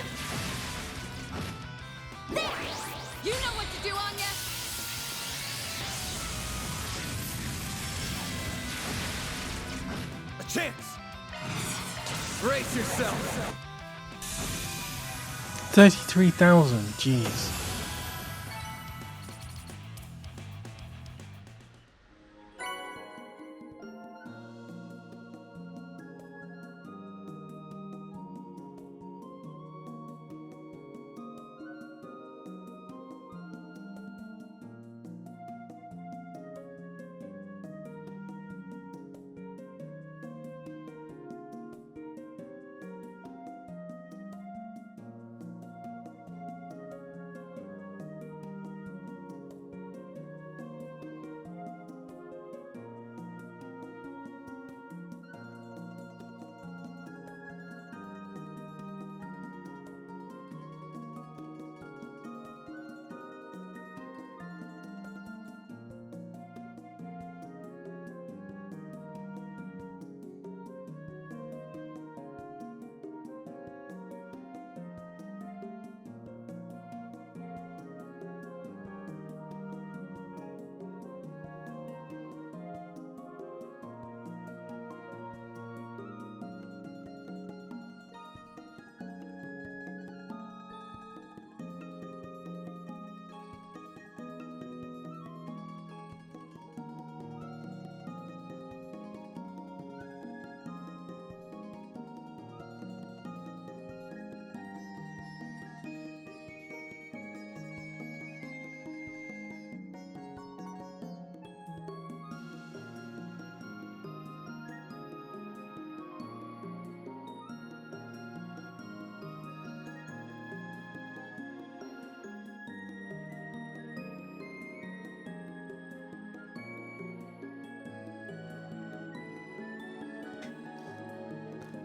There! You know what to do, Anya! A chance. Brace yourself. 33,000, jeez.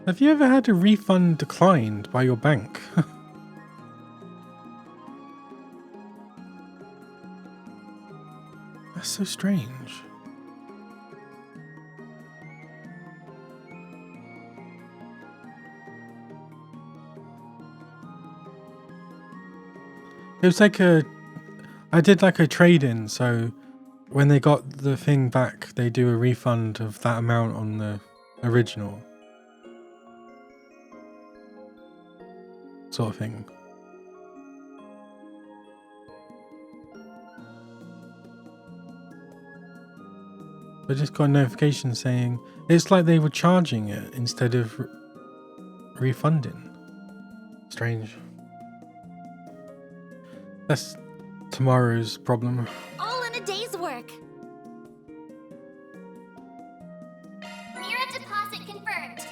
Have you ever had a refund declined by your bank? That's so strange. It was like I did like a trade-in, so when they got the thing back, they do a refund of that amount on the original. Sort of thing. I just got a notification saying it's like they were charging it instead of refunding. Strange. That's tomorrow's problem. All in a day's work. Mira deposit confirmed.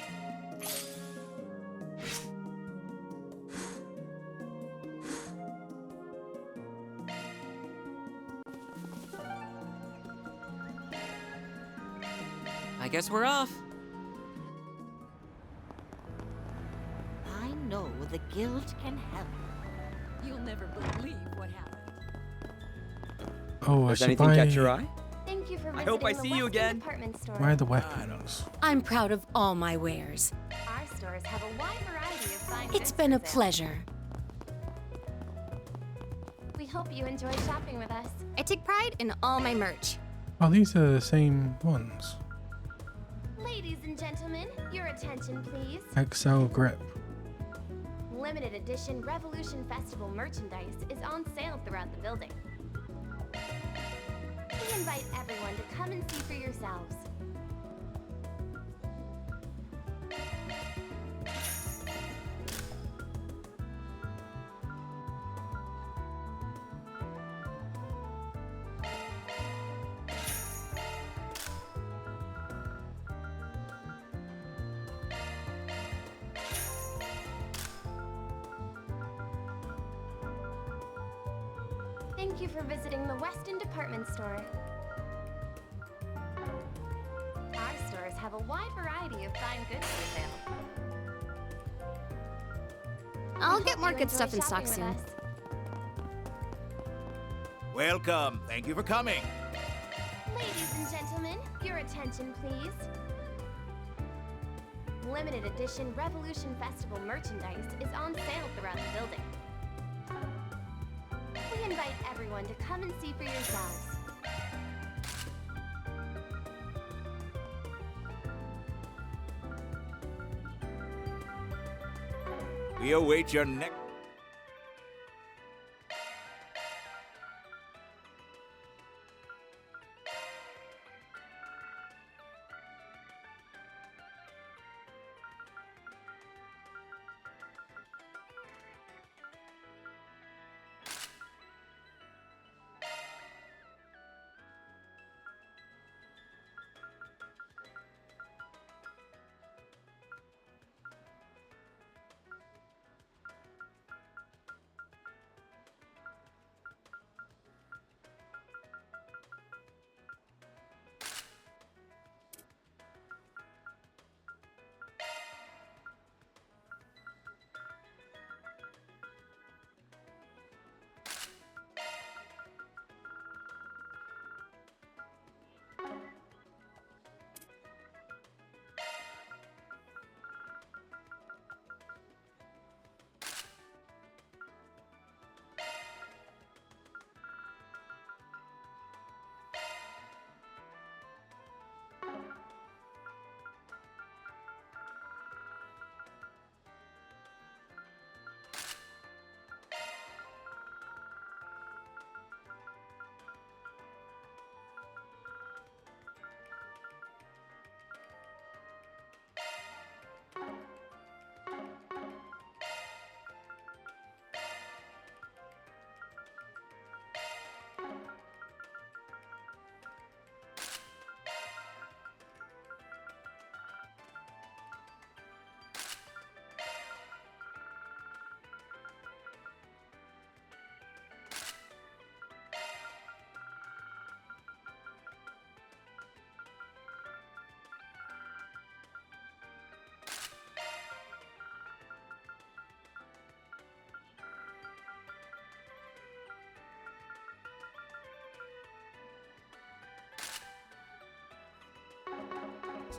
I guess we're off. I know the guild can help. You'll never believe what happened. Oh, I Does should anything buy. catch your eye? Thank you for I visiting hope I the see you Weston again. Department store. Where are the weapons? I'm proud of all my wares. Our stores have a wide variety of fine It's goods been a for sale. pleasure. We hope you enjoy shopping with us. I take pride in all my merch. Oh, these are the same ones. Ladies and gentlemen, your attention please. XL grip. Limited edition Revolution Festival merchandise is on sale throughout the building. We invite everyone to come and see for yourselves. Thank you for visiting the Weston Department Store. Our stores have a wide variety of fine goods for sale. I'll get more good stuff in stock soon. Welcome. Thank you for coming. Ladies and gentlemen, your attention please. Limited edition Revolution Festival merchandise is on sale throughout the building. We invite everyone to come and see for yourselves. We await your next.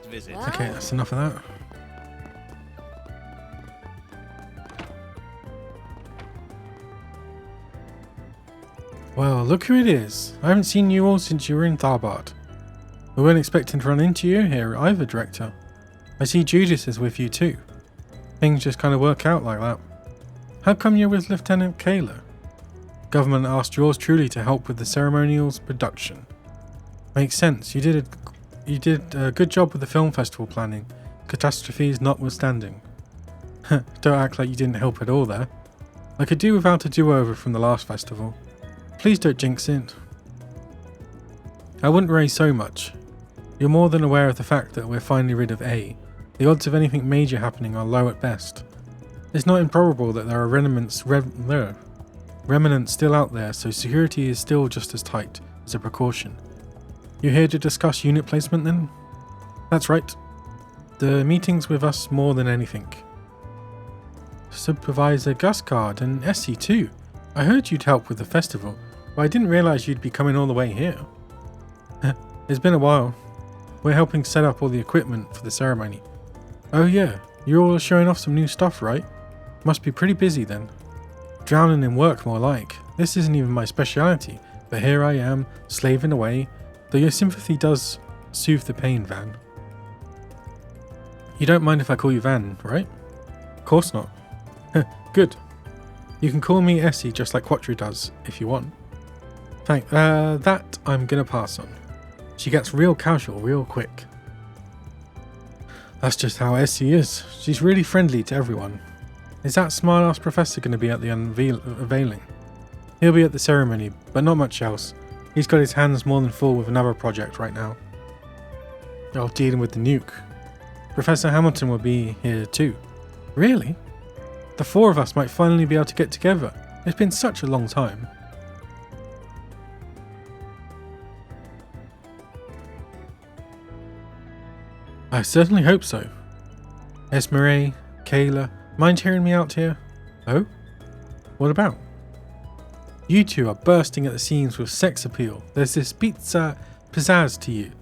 Visit. Okay, that's enough of that. Well, look who it is. I haven't seen you all since you were in Tharbad. We weren't expecting to run into you here either, Director. I see Judas is with you too. Things just kind of work out like that. How come you're with Lieutenant Kayla? Government asked yours truly to help with the ceremonial's production. Makes sense. You did a good job with the film festival planning, catastrophes notwithstanding. Don't act like you didn't help at all there. I could do without a do-over from the last festival. Please don't jinx it. I wouldn't worry so much. You're more than aware of the fact that we're finally rid of A. The odds of anything major happening are low at best. It's not improbable that there are remnants still out there, so security is still just as tight, as a precaution. You here to discuss unit placement then? That's right. The meeting's with us more than anything. Supervisor Guscard and Essie too. I heard you'd help with the festival, but I didn't realise you'd be coming all the way here. It's been a while. We're helping set up all the equipment for the ceremony. Oh yeah, you're all showing off some new stuff, right? Must be pretty busy then. Drowning in work more like. This isn't even my speciality, but here I am, slaving away, though your sympathy does soothe the pain, Van. You don't mind if I call you Van, right? Of course not. Good. You can call me Essie just like Quattro does, if you want. That I'm gonna pass on. She gets real casual real quick. That's just how Essie is. She's really friendly to everyone. Is that smart-ass professor going to be at the unveiling? He'll be at the ceremony, but not much else. He's got his hands more than full with another project right now. Oh, dealing with the nuke. Professor Hamilton will be here too. Really? The four of us might finally be able to get together. It's been such a long time. I certainly hope so. Esmeralda, Kayla, mind hearing me out here? Oh? What about? You two are bursting at the seams with sex appeal. There's this pizza pizzazz to you.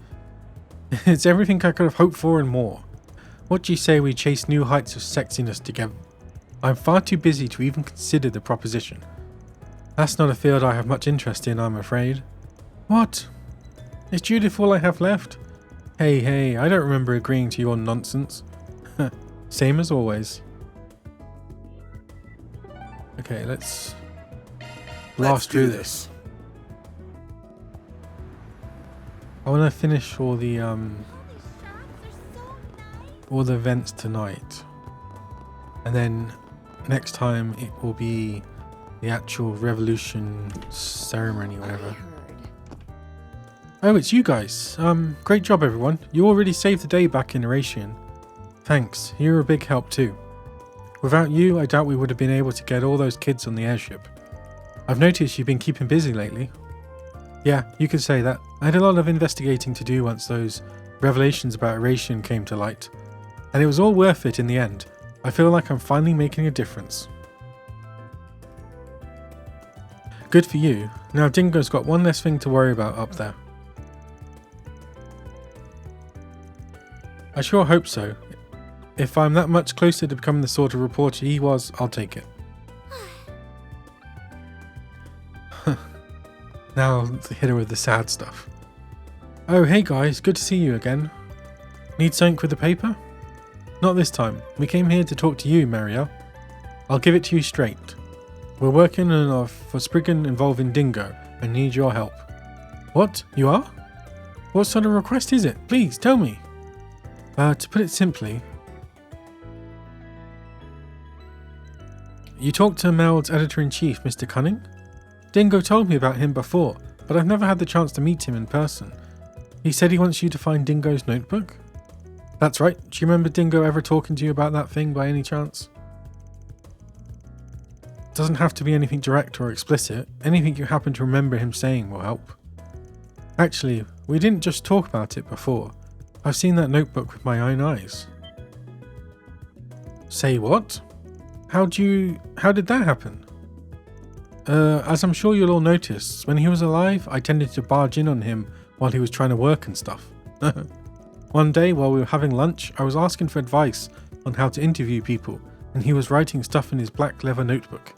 It's everything I could have hoped for and more. What do you say we chase new heights of sexiness together? I'm far too busy to even consider the proposition. That's not a field I have much interest in, I'm afraid. What? Is Judith all I have left? Hey, I don't remember agreeing to your nonsense. Same as always. Okay, let's blast through this. I want to finish all the events tonight, and then next time it will be the actual revolution ceremony or whatever. Oh, it's you guys. Great job everyone. You already saved the day back in Eurasian. Thanks, you're a big help too. Without you, I doubt we would have been able to get all those kids on the airship. I've noticed you've been keeping busy lately. Yeah, you could say that. I had a lot of investigating to do once those revelations about Eurasian came to light. And it was all worth it in the end. I feel like I'm finally making a difference. Good for you. Now Dingo's got one less thing to worry about up there. I sure hope so. If I'm that much closer to becoming the sort of reporter he was, I'll take it. Now hit her with the sad stuff. Oh, hey guys, good to see you again. Need something with the paper? Not this time. We came here to talk to you, Marielle. I'll give it to you straight. We're working on a for Spriggan involving Dingo and need your help. What? You are? What sort of request is it? Please, tell me. To put it simply, you talked to Meld's editor-in-chief, Mr. Cunning? Dingo told me about him before, but I've never had the chance to meet him in person. He said he wants you to find Dingo's notebook? That's right. Do you remember Dingo ever talking to you about that thing by any chance? Doesn't have to be anything direct or explicit. Anything you happen to remember him saying will help. Actually, we didn't just talk about it before. I've seen that notebook with my own eyes. Say what? How did that happen? As I'm sure you'll all notice, when he was alive, I tended to barge in on him while he was trying to work and stuff. One day, while we were having lunch, I was asking for advice on how to interview people, and he was writing stuff in his black leather notebook.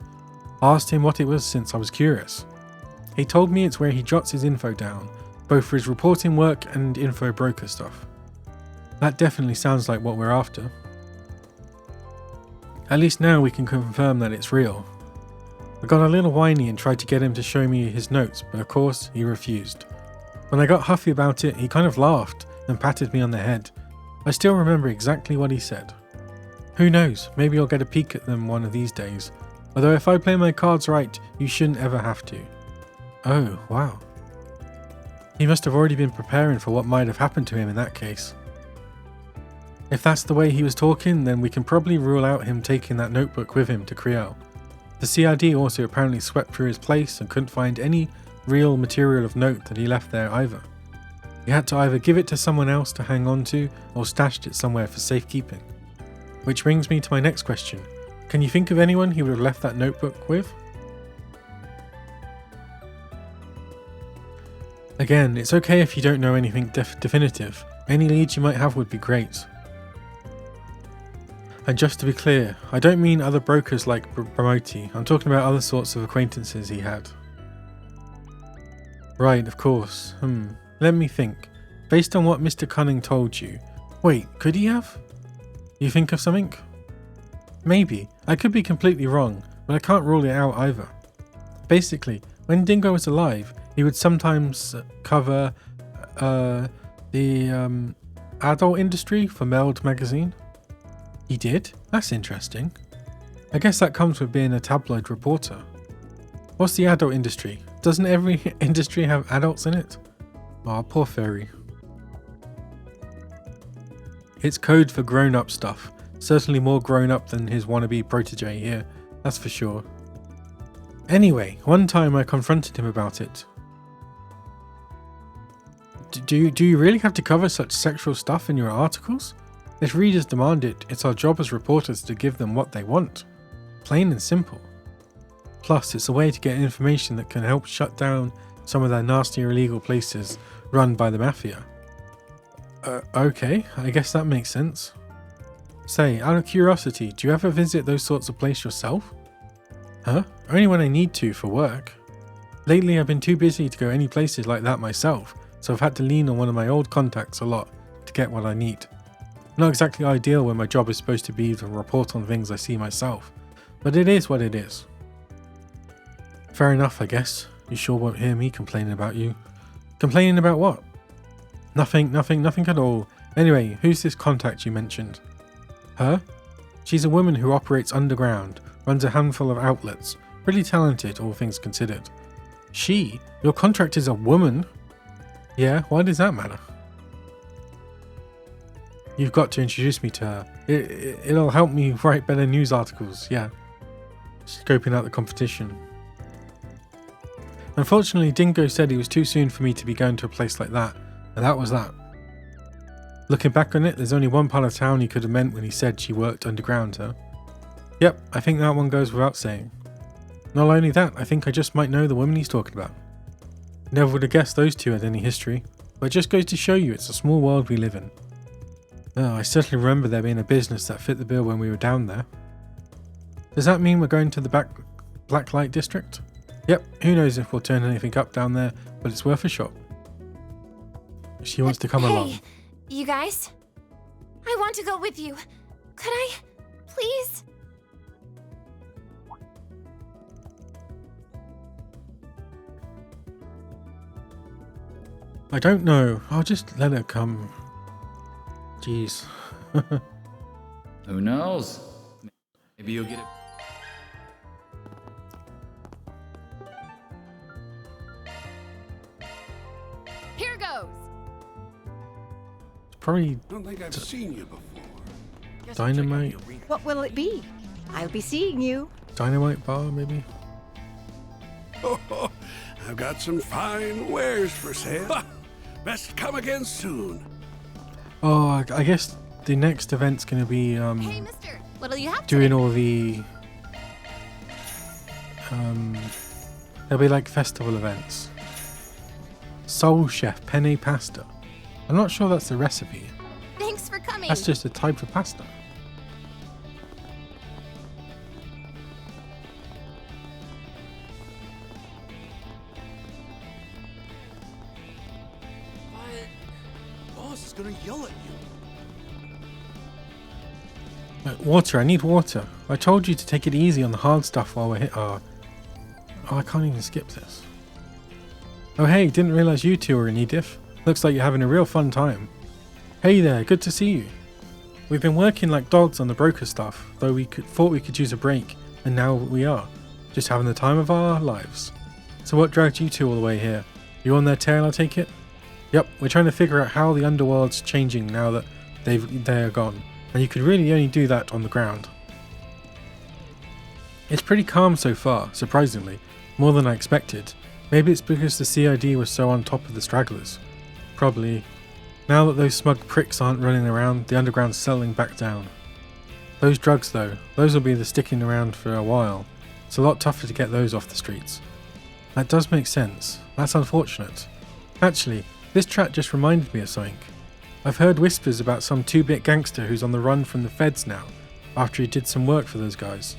I asked him what it was since I was curious. He told me it's where he jots his info down, both for his reporting work and info broker stuff. That definitely sounds like what we're after. At least now we can confirm that it's real. I got a little whiny and tried to get him to show me his notes, but of course he refused. When I got huffy about it, he kind of laughed and patted me on the head. I still remember exactly what he said. Who knows, maybe I'll get a peek at them one of these days. Although if I play my cards right, you shouldn't ever have to. Oh, wow. He must have already been preparing for what might have happened to him in that case. If that's the way he was talking, then we can probably rule out him taking that notebook with him to Creole. The CID also apparently swept through his place and couldn't find any real material of note that he left there either. He had to either give it to someone else to hang on to or stashed it somewhere for safekeeping. Which brings me to my next question. Can you think of anyone he would have left that notebook with? Again, it's okay if you don't know anything definitive. Any leads you might have would be great. And just to be clear, I don't mean other brokers like Bramoti, I'm talking about other sorts of acquaintances he had. Right, of course. Let me think. Based on what Mr. Cunning told you... Wait, could he have? You think of something? Maybe. I could be completely wrong, but I can't rule it out either. Basically, when Dingo was alive, he would sometimes cover the adult industry for Meld magazine. He did? That's interesting. I guess that comes with being a tabloid reporter. What's the adult industry? Doesn't every industry have adults in it? Aw, poor fairy. It's code for grown-up stuff. Certainly more grown-up than his wannabe protege here, that's for sure. Anyway, one time I confronted him about it. Do you really have to cover such sexual stuff in your articles? If readers demand it, it's our job as reporters to give them what they want. Plain and simple. Plus, it's a way to get information that can help shut down some of their nasty illegal places run by the mafia. Okay, I guess that makes sense. Say, out of curiosity, do you ever visit those sorts of places yourself? Huh? Only when I need to for work. Lately I've been too busy to go any places like that myself, so I've had to lean on one of my old contacts a lot to get what I need. Not exactly ideal when my job is supposed to be to report on things I see myself, but it is what it is. Fair enough, I guess. You sure won't hear me complaining about you. Complaining about what? Nothing at all. Anyway, who's this contact you mentioned? Her? She's a woman who operates underground, runs a handful of outlets. Pretty talented, all things considered. She? Your contract is a woman? Yeah, why does that matter? You've got to introduce me to her. It'll help me write better news articles, yeah. Scoping out the competition. Unfortunately, Dingo said it was too soon for me to be going to a place like that, and that was that. Looking back on it, there's only one part of town he could have meant when he said she worked underground, huh? Yep, I think that one goes without saying. Not only that, I think I just might know the woman he's talking about. Never would have guessed those two had any history, but it just goes to show you it's a small world we live in. Oh, I certainly remember there being a business that fit the bill when we were down there. Does that mean we're going to the Black Light District? Yep, who knows if we'll turn anything up down there, but it's worth a shot. She wants to come along. Hey, you guys? I want to go with you. Could I, please? I don't know. I'll just let her come. Jeez. Who knows? Maybe you'll get it. Here goes. Probably Don't think I've seen you before. dynamite. What will it be? I'll be seeing you. Dynamite bar, maybe? Oh, I've got some fine wares for sale. Best come again soon. Oh, I guess the next event's gonna be Hey, mister, what'll you have doing today? all the there'll be like festival events. Soul Chef Penne Pasta. I'm not sure that's the recipe. Thanks for coming. That's just a type of pasta. gonna yell at you. Water, I need water. I told you to take it easy on the hard stuff while we're here. Oh, I can't even skip this. Oh hey, didn't realize you two were in Edith. Looks like you're having a real fun time. Hey there, good to see you. We've been working like dogs on the broker stuff, though thought we could use a break, and now we are. Just having the time of our lives. So what dragged you two all the way here? You on their tail, I take it? Yep, we're trying to figure out how the underworld's changing now that they're gone, and you could really only do that on the ground. It's pretty calm so far, surprisingly, more than I expected. Maybe it's because the CID was so on top of the stragglers. Probably. Now that those smug pricks aren't running around, the underground's settling back down. Those drugs though, those will be the sticking around for a while. It's a lot tougher to get those off the streets. That does make sense. That's unfortunate. Actually, this chat just reminded me of something. I've heard whispers about some 2-bit gangster who's on the run from the feds now, after he did some work for those guys.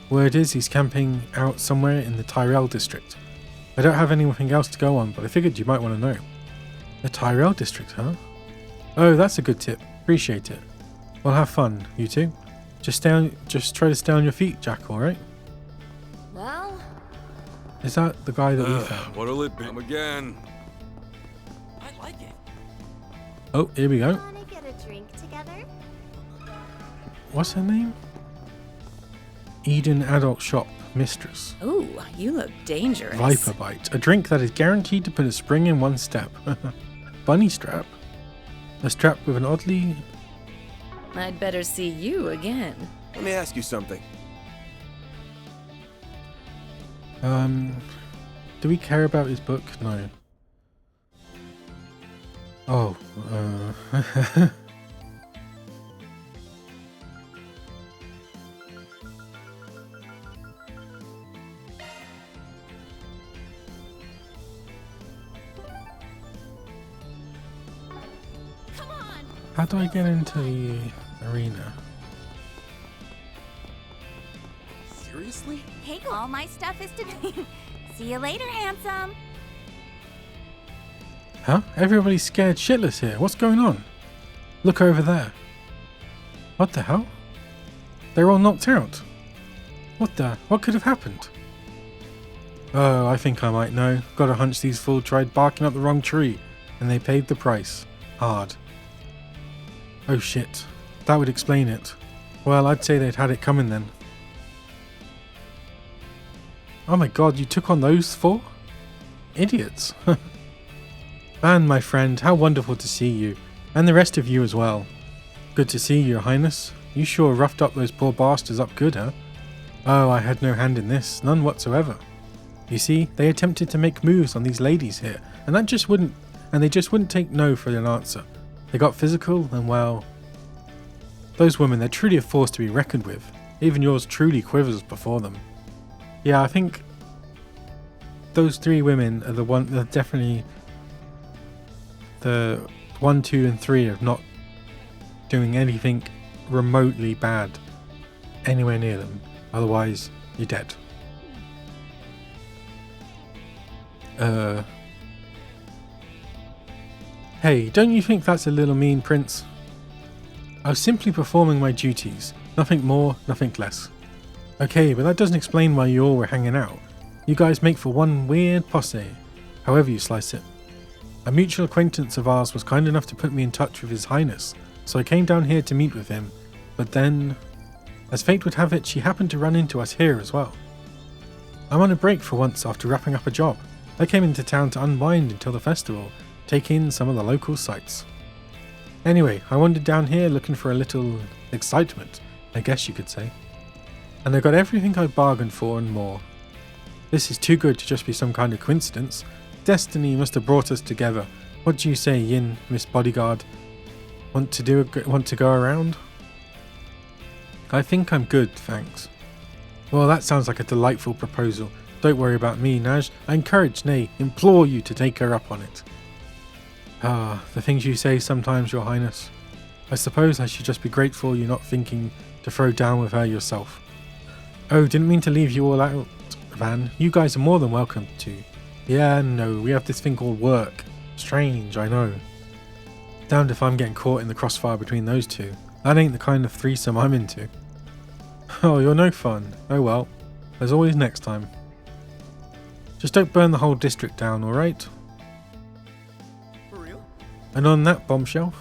Word is he's camping out somewhere in the Tyrell district. I don't have anything else to go on, but I figured you might want to know. The Tyrell district, huh? Oh, that's a good tip. Appreciate it. Well, have fun, you two. Just try to stay on your feet, Jack, alright? Well, is that the guy that we found? What'll it be? Come again. I like it. Oh, here we go. Wanna get a drink together? What's her name? Eden Adult Shop Mistress. ooh, you look dangerous. Viper Bite. A drink that is guaranteed to put a spring in one step. Bunny strap. A strap with an oddly... I'd better see you again. Let me ask you something. Do we care about his book? No. Oh, how do I get into the arena? Seriously? Hey, all my stuff is to see you later, handsome. Huh? Everybody's scared shitless here. What's going on? Look over there. What the hell? They're all knocked out. What could have happened? Oh, I think I might know. Got a hunch these fools tried barking up the wrong tree, and they paid the price. Hard. Oh shit. That would explain it. Well, I'd say they'd had it coming then. Oh my god, you took on those 4? Idiots. And my friend, how wonderful to see you. And the rest of you as well. Good to see you, Your Highness. You sure roughed up those poor bastards up good, huh? Oh, I had no hand in this. None whatsoever. You see, they attempted to make moves on these ladies here, and they just wouldn't take no for an answer. They got physical, and well... Those women, they're truly a force to be reckoned with. Even yours truly quivers before them. Yeah, I think those 3 women are they're definitely the 1, 2, and 3 of not doing anything remotely bad anywhere near them. Otherwise, you're dead. Hey, don't you think that's a little mean, Prince? I was simply performing my duties. Nothing more, nothing less. Okay, but that doesn't explain why you all were hanging out. You guys make for one weird posse, however you slice it. A mutual acquaintance of ours was kind enough to put me in touch with His Highness, so I came down here to meet with him, but then, as fate would have it, she happened to run into us here as well. I'm on a break for once after wrapping up a job. I came into town to unwind until the festival, take in some of the local sights. Anyway, I wandered down here looking for a little excitement, I guess you could say. And I got everything I bargained for and more. This is too good to just be some kind of coincidence. Destiny must have brought us together. What do you say, Yin, Miss Bodyguard? Want to go around? I think I'm good, thanks. Well, that sounds like a delightful proposal. Don't worry about me, Naj. I encourage, nay, implore you to take her up on it. Ah, the things you say sometimes, Your Highness. I suppose I should just be grateful you're not thinking to throw down with her yourself. Oh, didn't mean to leave you all out, Van. You guys are more than welcome to. Yeah, no, we have this thing called work. Strange, I know. Damned if I'm getting caught in the crossfire between those two. That ain't the kind of threesome I'm into. Oh, you're no fun. Oh well. There's always next time. Just don't burn the whole district down, alright? For real? And on that bombshell,